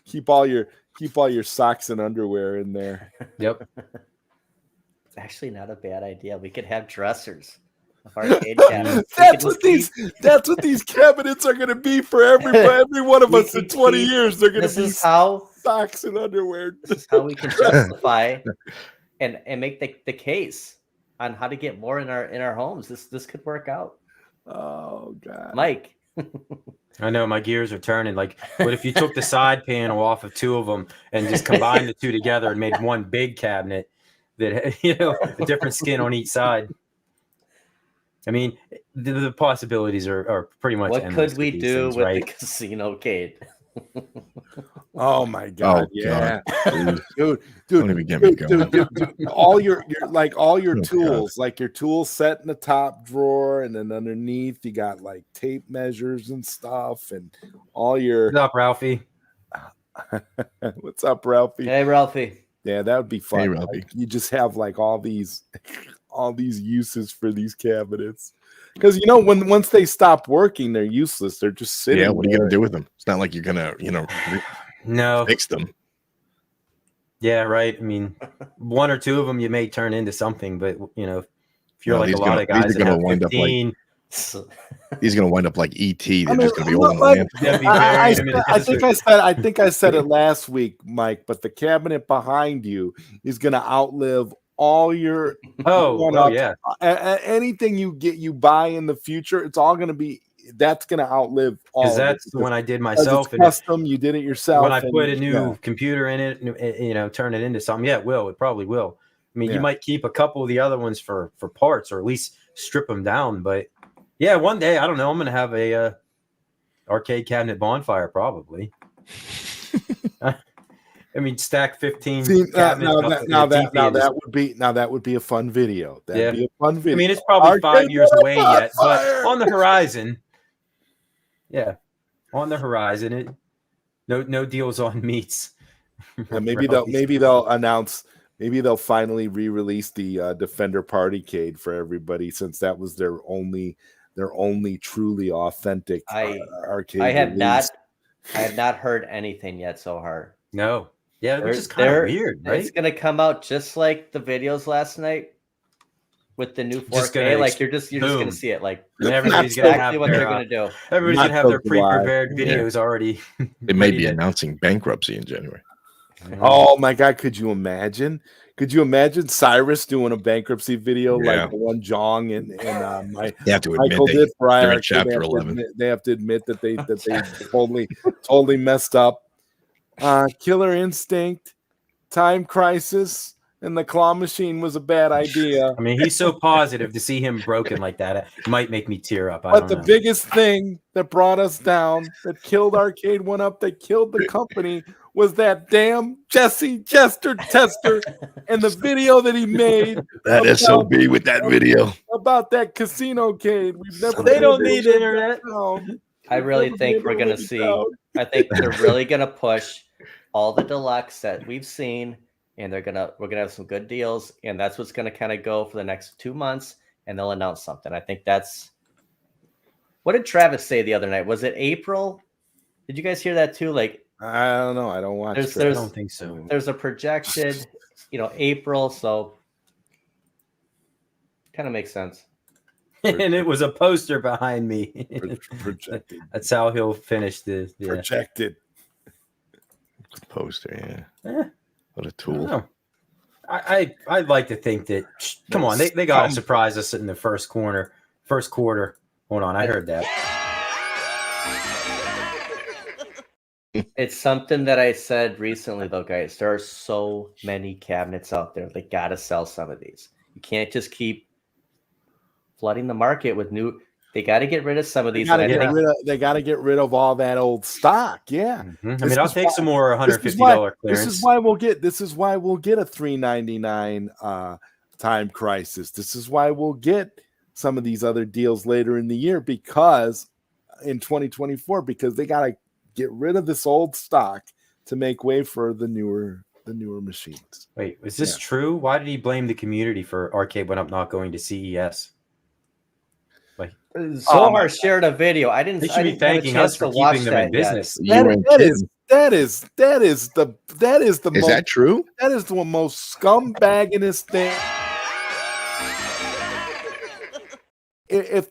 S3: Keep all your socks and underwear in there.
S1: Yep.
S4: It's actually not a bad idea. We could have dressers. Arcade cabinets.
S3: That's what these cabinets are going to be for every one of us in 20 years. They're going to be socks and underwear.
S4: This is how we can justify and make the case on how to get more in our homes. This could work out.
S3: Oh God,
S4: Mike.
S1: I know my gears are turning. Like, what if you took the side panel off of two of them and just combined the two together and made one big cabinet that, you know, a different skin on each side? I mean, the possibilities are pretty much.
S4: What could we do with the casino cade?
S3: Oh my God! Yeah, dude,
S2: don't even get me going.
S3: Dude, all your tools, like your tool set in the top drawer, and then underneath you got like tape measures and stuff, and all your.
S1: What's up, Ralphie?
S3: What's up, Ralphie?
S4: Hey, Ralphie.
S3: Yeah, that would be fun.
S2: Hey, Ralphie.
S3: Like, you just have like all these uses for these cabinets, because you know once they stop working, they're useless. They're just sitting.
S2: Yeah, what are you gonna do with them? It's not like you're gonna fix them.
S1: Yeah, right. I mean, one or two of them you may turn into something, but you know, if you're like a lot of guys that have 15,
S2: he's gonna wind up like ET. They're just gonna be old man.
S3: I think I said it last week, Mike. But the cabinet behind you is gonna outlive all your
S1: yeah.
S3: Anything you buy in the future, it's all going to be that's going to outlive all.
S1: Because that's when I did myself.
S3: It's custom, you did it yourself.
S1: When I put a new computer in it, turn it into something. Yeah, it will. It probably will. I mean, you might keep a couple of the other ones for parts, or at least strip them down. But yeah, one day, I don't know, I'm going to have a arcade cabinet bonfire probably. I mean, stack 15 cabinets.
S3: Now that would be a fun video. That'd be a fun video.
S1: I mean, it's probably 5 years away yet, but on the horizon. Yeah, on the horizon. No deals on meats.
S3: Maybe they'll announce. Maybe they'll finally re-release the Defender Partycade for everybody, since that was their only truly authentic arcade.
S4: I have not heard anything yet so hard.
S1: No. Yeah, which is kind of weird, right?
S4: It's going to come out just like the videos last night with the new 4K. You're just going to see it. Like,
S1: everybody's going to have
S4: what they're going to do.
S1: Everybody's going to have their pre-prepared videos already.
S2: They may be announcing bankruptcy in January.
S3: Oh my God! Could you imagine? Cyrus doing a bankruptcy video like the one Jong and Michael did prior?
S2: They're in Chapter 11.
S3: They have to admit that they totally messed up. Killer Instinct, Time Crisis, and the Claw Machine was a bad idea.
S1: I mean, he's so positive to see him broken like that. It might make me tear up.
S3: But the biggest thing that brought us down, that killed Arcade 1-Up, that killed the company, was that damn Jesse Chester Tester and the video that he made.
S2: That SOB with that video
S3: about that casino cade.
S1: They don't need internet.
S4: I really think we're gonna see. I think they're really gonna push all the deluxe that we've seen, and we're gonna have some good deals, and that's what's gonna kind of go for the next 2 months, and they'll announce something. I think that's. What did Travis say the other night? Was it April? Did you guys hear that too? Like,
S3: I don't know. I don't watch.
S1: I don't think so.
S4: There's a projected, April, so kind of makes sense.
S1: And it was a poster behind me.
S3: Projected.
S1: That's how he'll finish the
S3: projected
S2: poster. Yeah. What a tool.
S1: I'd like to think that. Come on, they got to surprise us in the first quarter. Hold on, I heard that.
S4: It's something that I said recently, though, guys. There are so many cabinets out there. They got to sell some of these. You can't just keep flooding the market with new. They got to get rid of some of these.
S3: They got to get rid of all that old stock. Yeah.
S1: Mm-hmm. I mean, I'll take some more $150 clearance.
S3: This is why we'll get a $399 Time Crisis. This is why we'll get some of these other deals later in the year, because in 2024, because they got to get rid of this old stock to make way for the newer machines.
S1: Wait, is this true? Why did he blame the community for Arcade 1-Up not going to CES?
S4: Zohar shared a video. I didn't.
S1: They should be thanking us for keeping them in business.
S3: That is the.
S2: Is that true?
S3: That is the most scumbagginest thing. If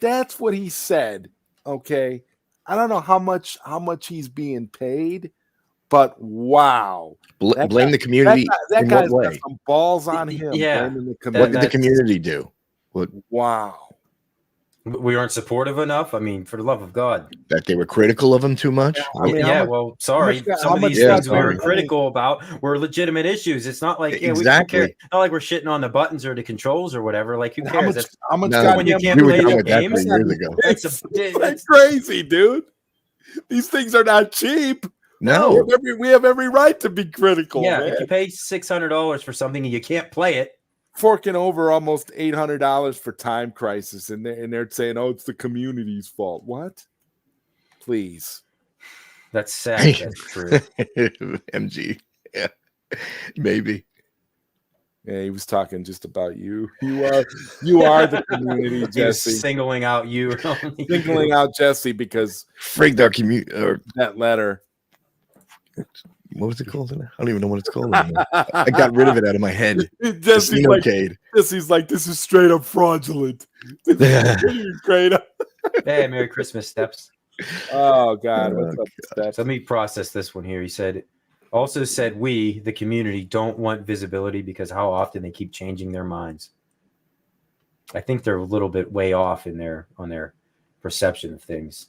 S3: that's what he said, okay. I don't know how much he's being paid, but wow.
S2: Blame the community.
S3: That guy's got some balls on him.
S1: Yeah.
S2: What did the community do?
S3: Wow.
S1: We weren't supportive enough. I mean, for the love of God.
S2: That they were critical of him too much?
S1: Sorry. Some of these things we were critical about were legitimate issues. It's not like
S2: exactly.
S1: Not like we're shitting on the buttons or the controls or whatever. Like, who cares?
S3: When
S1: you can't play the games.
S3: That's crazy, dude. These things are not cheap.
S2: No.
S3: We have every right to be critical.
S1: Yeah,
S3: man.
S1: if you pay $600 for something and you can't play it,
S3: forking over almost $800 for Time Crisis, and they're saying, "Oh, it's the community's fault." What? Please.
S1: That's sad. That's true.
S2: MG. Yeah. Maybe.
S3: Yeah, he was talking just about you. You are the community, Jesse.
S1: Singling out you.
S3: Singling out Jesse because
S2: frigged our community or
S3: that letter.
S2: What was it called? I don't even know what it's called anymore. I got rid of it out of my head.
S3: Jesse's like, this is straight up fraudulent. Straight up.
S1: Hey, Merry Christmas, Steps.
S3: Oh God, what's up, Steps?
S1: Let me process this one here. He said, Also said, we, the community, don't want visibility because how often they keep changing their minds. I think they're a little bit way off in on their perception of things.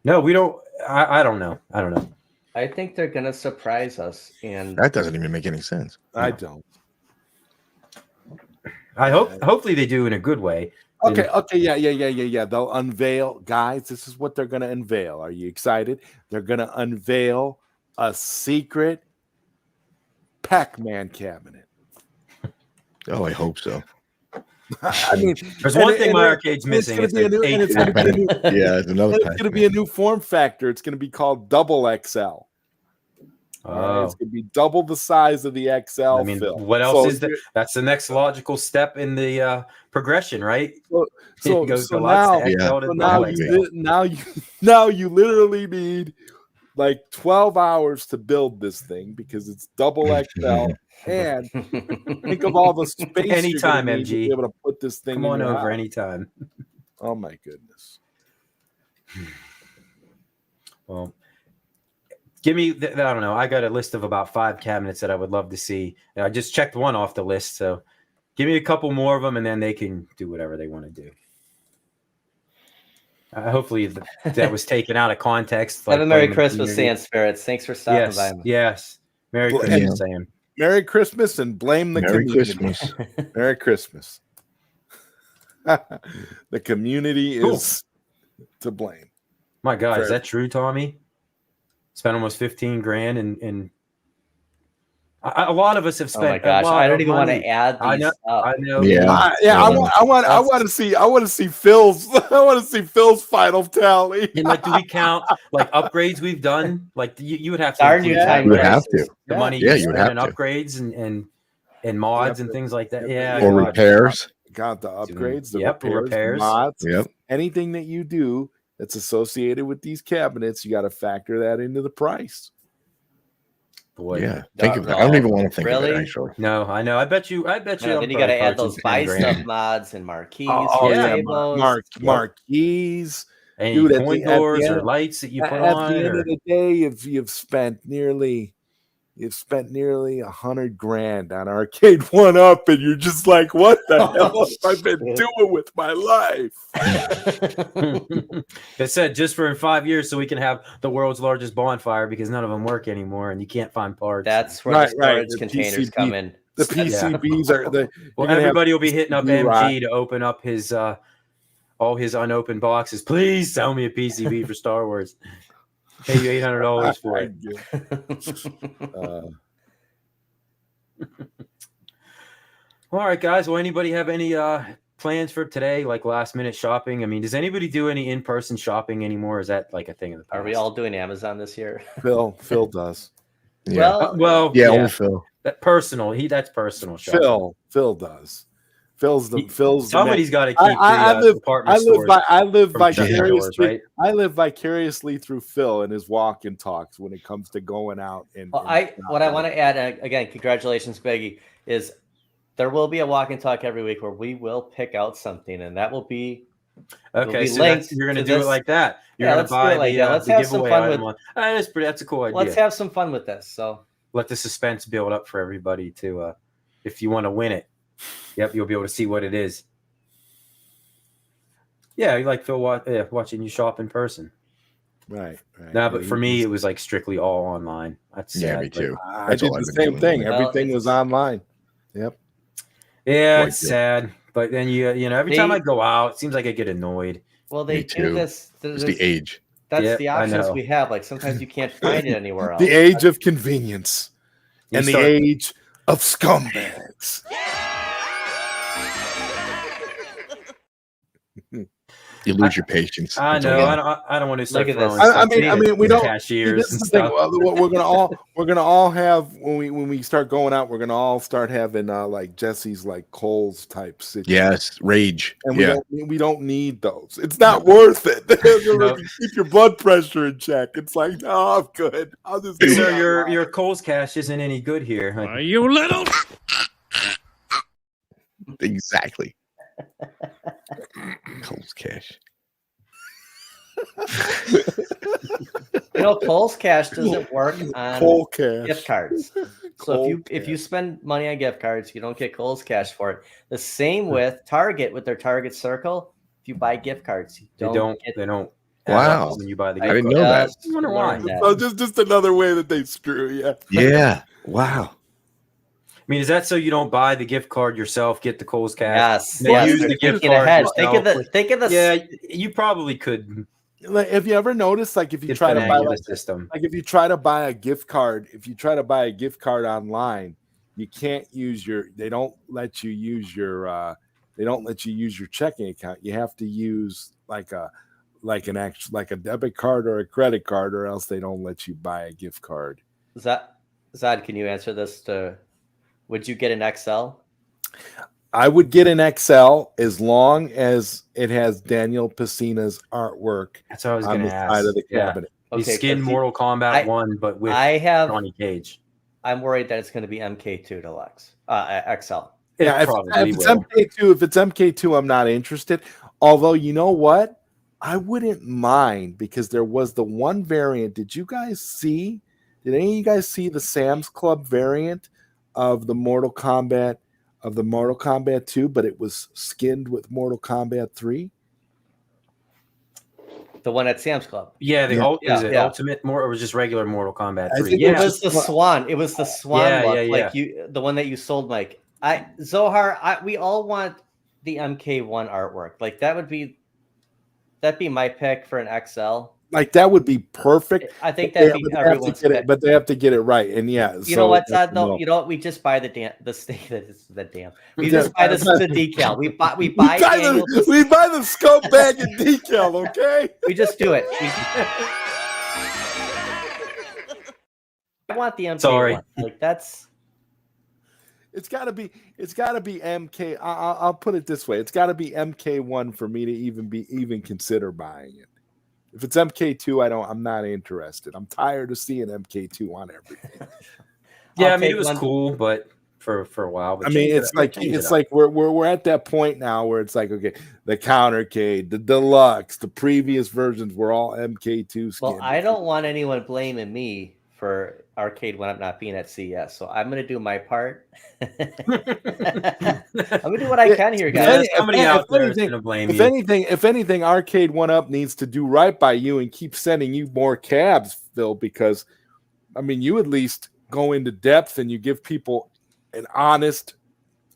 S1: No, we don't. I don't know. I don't know.
S4: I think they're gonna surprise us, and
S2: That doesn't even make any sense.
S3: I don't.
S1: I hope. Hopefully, they do in a good way.
S3: Okay. Yeah. They'll unveil, guys. This is what they're gonna unveil. Are you excited? They're gonna unveil a secret Pac-Man cabinet.
S2: Oh, I hope so.
S3: I mean,
S1: there's one thing my arcade's missing.
S3: Yeah, it's
S2: another.
S3: It's going to be a new form factor. It's going to be called Double XL.
S1: Oh,
S3: it's going to be double the size of the XL.
S1: I mean,
S3: Phil.
S1: what else is that? That's the next logical step in the progression, right?
S3: So now you literally need like 12 hours to build this thing because it's double XL. And think of all the space
S1: anytime,
S3: you're
S1: MG.
S3: need to be able to put this thing.
S1: Come on over anytime.
S3: Oh my goodness.
S1: Well, give me. I don't know. I got a list of about 5 cabinets that I would love to see. I just checked one off the list, so give me a couple more of them, and then they can do whatever they want to do. Hopefully that was taken out of context.
S4: Have a Merry Christmas, Sand Spirits. Thanks for stopping by.
S1: Yes. Merry Christmas, Sam.
S3: Merry Christmas and blame the
S2: Merry
S3: community.
S2: Christmas.
S3: Merry Christmas. The community is to blame.
S1: My God, is that true, Tommy? Spent almost $15,000 and a lot of us have spent.
S4: Oh my gosh, I don't even want to add these up.
S1: I know.
S2: Yeah,
S3: I want to see Phil's. I want to see Phil's final tally.
S1: And like, do we count like upgrades we've done? Like, you would have to.
S4: Our new time.
S2: You would have to.
S1: The money
S2: you would have
S1: and
S2: to.
S1: upgrades and mods and things like that. Yeah.
S2: Or repairs.
S3: Got the upgrades. The
S1: repairs.
S3: Mods.
S2: Yep.
S3: Anything that you do that's associated with these cabinets, you got to factor that into the price.
S1: Boy,
S2: yeah. Think of that. I don't even want to think of it, actually.
S1: No, I know. I bet you.
S4: Then you got to add those buy stuff mods and marquees.
S3: Marquees.
S1: And coin doors or lights that you put on.
S3: At the end of the day, if you've spent nearly $100,000 on Arcade 1-Up, and you're just like, what the hell have I been doing with my life?
S1: They said just for 5 years so we can have the world's largest bonfire because none of them work anymore and you can't find parts.
S4: That's where the storage containers come in.
S3: The PCBs are the.
S1: Well, everybody will be hitting up MG to open up his all his unopened boxes. Please sell me a PCB for Star Wars. Pay you $800 for it. All right, guys. Well, anybody have any plans for today, like last minute shopping? I mean, does anybody do any in-person shopping anymore? Is that like a thing of the past?
S4: Are we all doing Amazon this year?
S3: Phil does.
S2: Yeah.
S1: Well,
S2: yeah, only Phil.
S1: That's personal shopping.
S3: Phil does.
S1: Somebody's got to keep department stores.
S3: I live vicariously through Phil and his walk and talks when it comes to going out.
S4: What I want to add again, congratulations, Beggy, is there will be a walk and talk every week where we will pick out something, and that will be
S1: okay. So you're going to do it like that. You're going to buy
S4: let's have some fun with.
S1: That's a cool idea.
S4: Let's have some fun with this. So
S1: let the suspense build up for everybody to, if you want to win it. Yep, you'll be able to see what it is. Yeah, you like Phil watching you shop in person.
S3: Right.
S1: No, but for me, it was like strictly all online. That's sad,
S2: me too.
S3: I did the same thing. Everything was online. Yep.
S1: Yeah, it's sad. But then you know, every time I go out, it seems like I get annoyed.
S4: Well, they do this.
S2: It's the age.
S4: That's the options we have. Like sometimes you can't find it anywhere else.
S3: The age of convenience and the age of scumbags.
S2: You lose your patience.
S1: I know. I don't want to start.
S4: Look at this.
S3: I mean, we don't.
S1: Cashiers and
S3: stuff. We're gonna all have when we start going out. We're gonna all start having like Jesse's like Coles type situation.
S2: Yes, rage.
S3: And we don't need those. It's not worth it. Keep your blood pressure in check. It's like, no, I'm good. I'll just.
S1: Sir, your Coles cash isn't any good here.
S6: Are you little?
S2: Exactly. Coles cash.
S4: Kohl's Cash doesn't work on gift cards. So if you spend money on gift cards, you don't get Kohl's Cash for it. The same with Target with their Target Circle. If you buy gift cards,
S1: they don't.
S2: Wow.
S1: When you buy the
S2: I didn't know that.
S1: I wonder why.
S3: So just another way that they screw you.
S2: Yeah. Wow.
S1: I mean, is that so you don't buy the gift card yourself, get the Kohl's Cash?
S4: Yes.
S1: Use the gift card yourself?
S4: Think of the.
S1: Yeah, you probably could.
S3: Like, have you ever noticed, like, if you try to buy if you try to buy a gift card, online, you can't use they don't let you use your checking account. You have to use like a debit card or a credit card, or else they don't let you buy a gift card.
S4: Zad, can you answer this? Would you get an XL?
S3: I would get an XL as long as it has Daniel Pesina's artwork.
S1: That's what I was going to ask.
S3: Side of the cabinet.
S1: He skinned Mortal Kombat 1, but with Johnny Cage.
S4: I'm worried that it's going to be MK2 Deluxe, XL.
S3: Yeah, if it's MK2, I'm not interested. Although, you know what? I wouldn't mind, because there was the one variant. Did any of you guys see the Sam's Club variant of the Mortal Kombat 2, but it was skinned with Mortal Kombat 3?
S4: The one at Sam's Club.
S1: Yeah, Ultimate or was just regular Mortal Kombat 3?
S4: It was the Swan. It was the Swan look, like the one that you sold, Mike. Zohar, we all want the MK1 artwork. Like that'd be my pick for an XL.
S3: Like that would be perfect.
S4: I think that'd be everyone's pick.
S3: But they have to get it right. And
S4: you know what's that though? You know what? We just buy the damn. We just buy the decal. We buy
S3: the scope bag and decal. Okay.
S4: We just do it. I want the MK1.
S1: Sorry.
S4: Like that's.
S3: It's got to be MK. I'll put it this way: it's got to be MK1 for me to even consider buying it. If it's MK2, I'm not interested. I'm tired of seeing MK2 on everything.
S1: Yeah, I mean it was cool, but for a while. But
S3: I mean, it's like we're at that point now where it's like, okay, the countercade, the deluxe, the previous versions were all MK2 skins.
S4: Well, I don't want anyone blaming me for Arcade 1-Up not being at CES, so I'm gonna do my part. I'm gonna do what I can here, guys.
S1: Somebody out there is gonna blame you.
S3: If anything, Arcade 1-Up needs to do right by you and keep sending you more cabs, Phil, because I mean, you at least go into depth and you give people an honest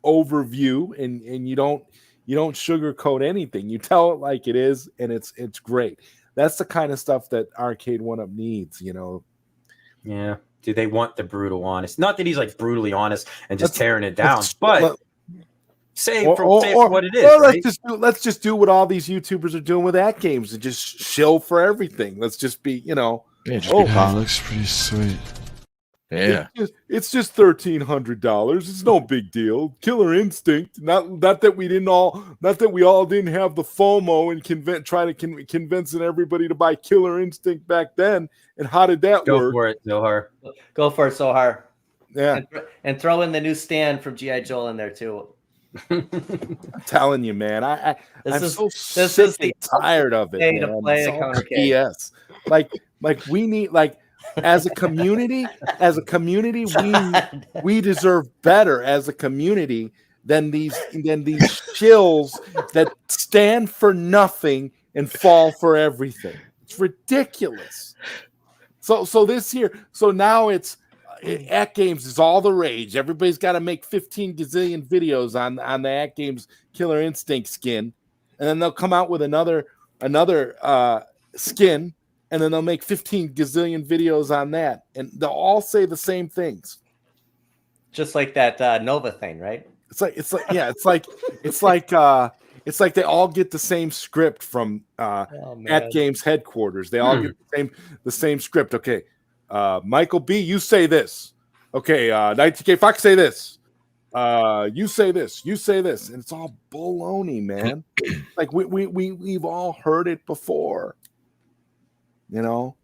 S3: overview, and you don't sugarcoat anything. You tell it like it is, and it's great. That's the kind of stuff that Arcade 1-Up needs, you know.
S1: Yeah. Do they want the brutal honest? Not that he's like brutally honest and just tearing it down, but say what it is.
S3: Or
S1: right?
S3: let's just do what all these YouTubers are doing with at games and just shill for everything. Let's just be,
S2: it looks pretty sweet. Yeah,
S3: it's just $1,300. It's no big deal. Killer Instinct. Not that we all didn't have the FOMO and try to convincing everybody to buy Killer Instinct back then. And how did that work?
S1: Go for it, Zohar.
S4: Go for it, Zohar.
S3: Yeah,
S4: and throw in the new stand from G.I. Joe in there too.
S3: I'm telling you, man. I'm so tired of it.
S4: To play a countercade.
S3: Yes, like we need as a community, we deserve better as a community than these shills that stand for nothing and fall for everything. It's ridiculous. So this year, so now it's at games is all the rage. Everybody's got to make 15 gazillion videos on the at games Killer Instinct skin, and then they'll come out with another skin. And then they'll make 15 gazillion videos on that, and they'll all say the same things.
S4: Just like that Nova thing, right?
S3: It's like they all get the same script from at Games headquarters. They all get the same script. Okay, Michael B, you say this. Okay, 19K Fox, say this. You say this. You say this, and it's all baloney, man. Like we've all heard it before. You know,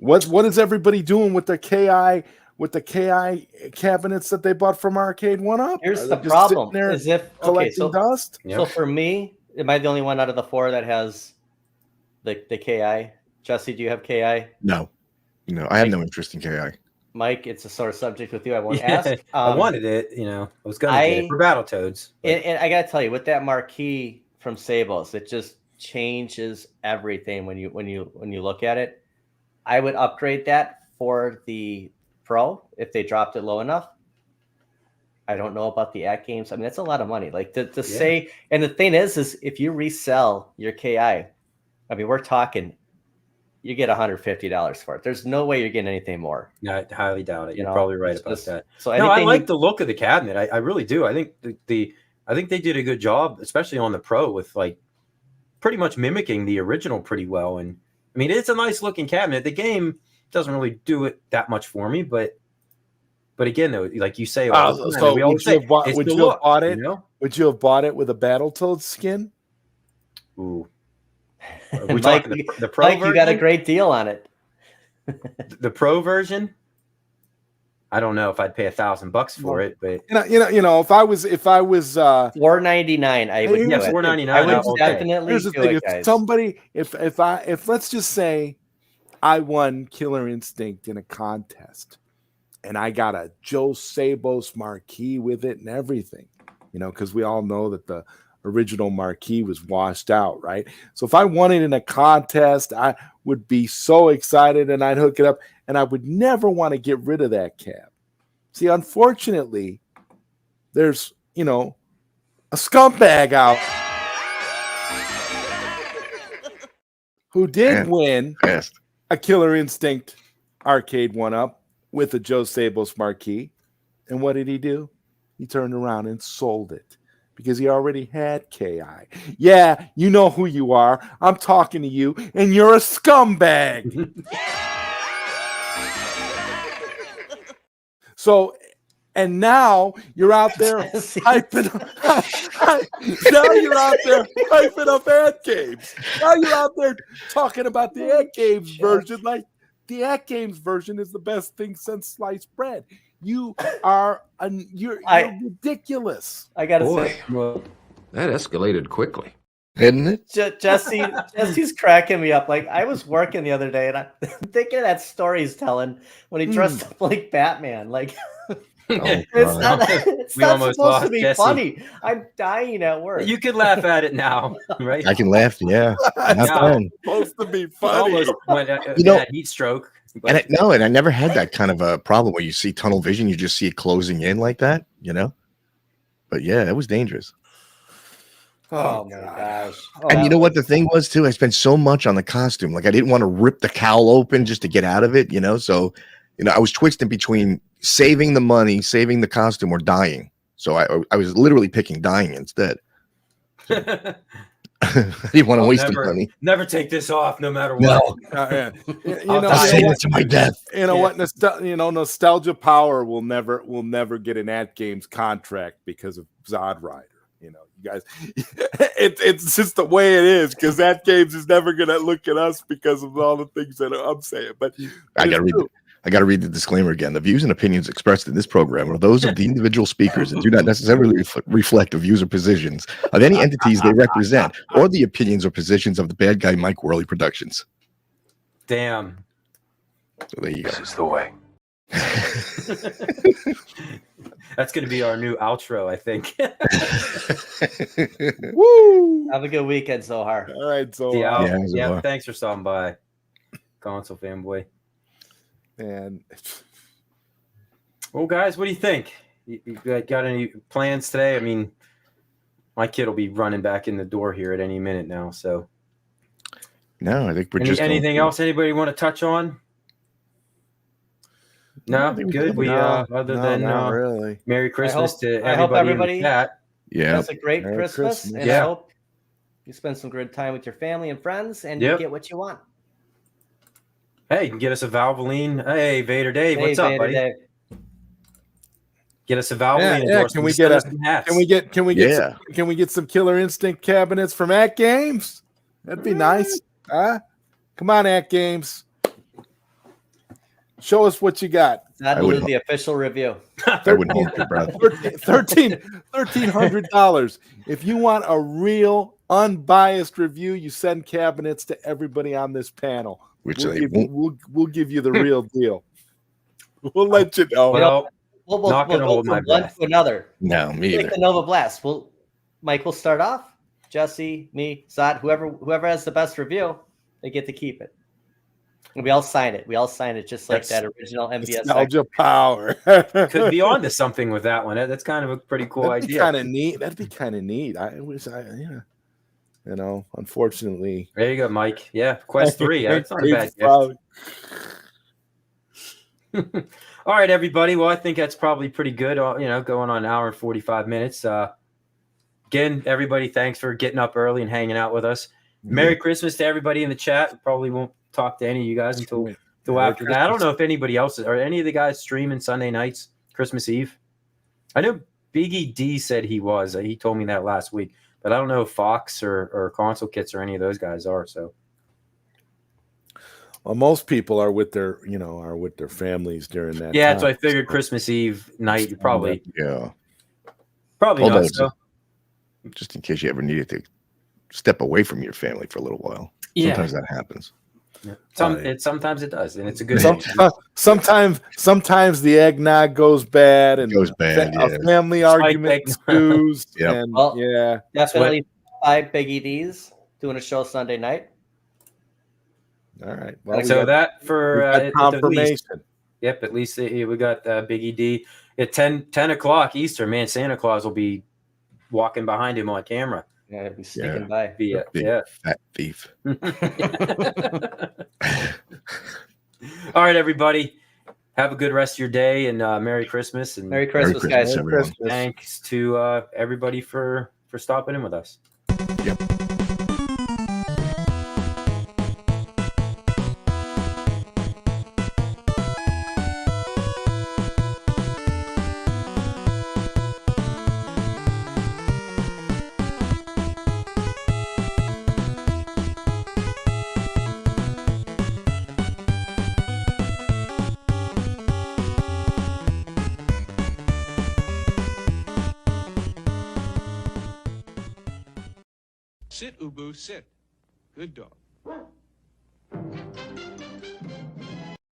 S3: what is everybody doing with the KI cabinets that they bought from Arcade 1-Up?
S4: Here's the problem: is if
S3: collecting dust.
S4: So for me, am I the only one out of the four that has The KI. Jesse, do you have KI?
S2: No, I have no interest in KI.
S4: Mike, it's a sort of subject with you. I won't ask.
S1: I wanted it. I was going to get it for Battletoads.
S4: And I got to tell you, with that marquee from Sables, it just changes everything when you look at it. I would upgrade that for the Pro if they dropped it low enough. I don't know about the at games. I mean, that's a lot of money. Like to say, and the thing is if you resell your KI, I mean, we're talking, you get $150 for it. There's no way you're getting anything more.
S1: No, I highly doubt it. You're probably right about that.
S4: So
S1: I like the look of the cabinet. I really do. I think I think they did a good job, especially on the Pro, with like pretty much mimicking the original pretty well. And I mean, it's a nice looking cabinet. The game doesn't really do it that much for me, but again, though, like you say,
S3: so would you have bought it? Would you have bought it with a Battletoads skin?
S1: Ooh.
S4: We Mike, the Pro Mike, version? You got a great deal on it.
S1: The Pro version, I don't know if I'd pay $1,000 for it, but
S3: if I was
S4: $499, I would.
S1: Yeah, $499.
S4: I would definitely.
S3: Here's the thing: if somebody, if let's just say, I won Killer Instinct in a contest, and I got a Joe Sabos marquee with it and everything, because we all know that the original marquee was washed out, right? So if I won it in a contest, I would be so excited and I'd hook it up, and I would never want to get rid of that cab. See, unfortunately, there's, a scumbag out who did win a Killer Instinct arcade 1-up with a Joe Sabos marquee. And what did he do? He turned around and sold it, because he already had KI. Yeah, you know who you are. I'm talking to you, and you're a scumbag. So, and now you're out there hyping up ad games. Now you're out there talking about the ad games version, like the ad games version is the best thing since sliced bread. You are you're ridiculous.
S4: I gotta say,
S9: that escalated quickly,
S2: didn't it?
S4: Jesse's cracking me up. Like, I was working the other day, and I'm thinking of that story he's telling when he dressed up like Batman. Like, it's not supposed to be Jesse. Funny. I'm dying at work.
S1: You could laugh at it now, right?
S2: I can laugh. Yeah,
S3: it's supposed to be funny.
S1: That heat stroke.
S2: And I never had that kind of a problem where you see tunnel vision, you just see it closing in like that, But yeah, it was dangerous.
S4: Oh my gosh!
S2: And you know what the thing was too? I spent so much on the costume, like I didn't want to rip the cowl open just to get out of it, So, I was twisting between saving the money, saving the costume, or dying. So I was literally picking dying instead. I didn't want to waste the money.
S1: Never take this off, no matter what.
S2: I'll save it to my death.
S3: What? Nostalgia Power will never get an at games contract because of Zod Rider. You guys, it's just the way it is, because at games is never gonna look at us because of all the things that I'm saying. But
S2: I gotta read the disclaimer again. The views and opinions expressed in this program are those of the individual speakers and do not necessarily reflect the views or positions of any entities they represent, or the opinions or positions of the bad guy Mike Worley Productions.
S1: Damn.
S2: So there you go.
S9: This is the way.
S1: That's going to be our new outro, I think.
S3: Woo!
S4: Have a good weekend, Zohar.
S3: All right, Zohar.
S1: Yeah, thanks for stopping by, Console Fanboy.
S3: And
S1: well, guys, what do you think? You got any plans today? I mean, my kid will be running back in the door here at any minute now. So,
S2: no, I think we're
S1: anything else anybody want to touch on? No, good. Other than
S3: really.
S1: Merry Christmas to everybody.
S4: I hope everybody has a great
S3: Merry
S4: Christmas. And I hope you spend some good time with your family and friends, and you get what you want.
S1: Hey, you can get us a Valvoline. Hey, Vader Dave, what's up, buddy? Dave. Get us a Valvoline.
S3: Yeah. Can we get some Killer Instinct cabinets from At Games? That'd be nice. Come on, At Games. Show us what you got.
S4: That'll be the official review.
S2: I wouldn't hold your breath.
S3: $1,300. If you want a real unbiased review. You send cabinets to everybody on this panel.
S2: Which
S3: we'll give you the real deal. We'll let you know.
S1: Well,
S4: we'll
S1: not going to
S4: go
S1: hold my
S4: from one
S1: breath.
S4: to another.
S2: No, me
S4: Like
S2: either.
S4: the Nova Blast. Mike will start off. Jesse, me, Zod, whoever has the best review, they get to keep it. And we all sign it. We all sign it just like that original MVS.
S3: Nostalgia power.
S1: Could be on to something with that one. That's kind of a pretty cool idea.
S3: Kind of neat. That'd be kind of neat. Unfortunately.
S1: There you go, Mike. Yeah, Quest 3. That's not a bad gift. All right, everybody. Well, I think that's probably pretty good. Going on an hour and 45 minutes. Again, everybody, thanks for getting up early and hanging out with us. Merry Christmas to everybody in the chat. Probably won't talk to any of you guys until after that. I don't know if anybody else are any of the guys streaming Sunday nights, Christmas Eve. I know Biggie D said he was. He told me that last week, but I don't know if Fox or Console Kits or any of those guys are. So,
S3: well, most people are with their families during that.
S1: Yeah,
S3: time.
S1: so I figured Christmas Eve night you probably
S2: probably not.
S1: So.
S2: Just in case you ever needed to step away from your family for a little while. Sometimes that happens.
S1: Yeah. Sometimes it does, and it's a good.
S3: Sometimes the eggnog goes bad, and
S2: a
S3: family argument ensues.
S2: Yep.
S4: Definitely 5 Big EDs doing a show Sunday night.
S3: All right. Well,
S1: so that for
S3: confirmation.
S1: At least we got Big ED at 10 o'clock Eastern. Man, Santa Claus will be walking behind him on camera.
S4: Yeah, he'll be sneaking by.
S2: Fat thief.
S1: All right, everybody. Have a good rest of your day, and Merry Christmas. And
S4: Merry Christmas, guys.
S2: Merry Christmas.
S1: Thanks to everybody for stopping in with us.
S2: Yep.
S10: Sit, Ubu, sit. Good dog.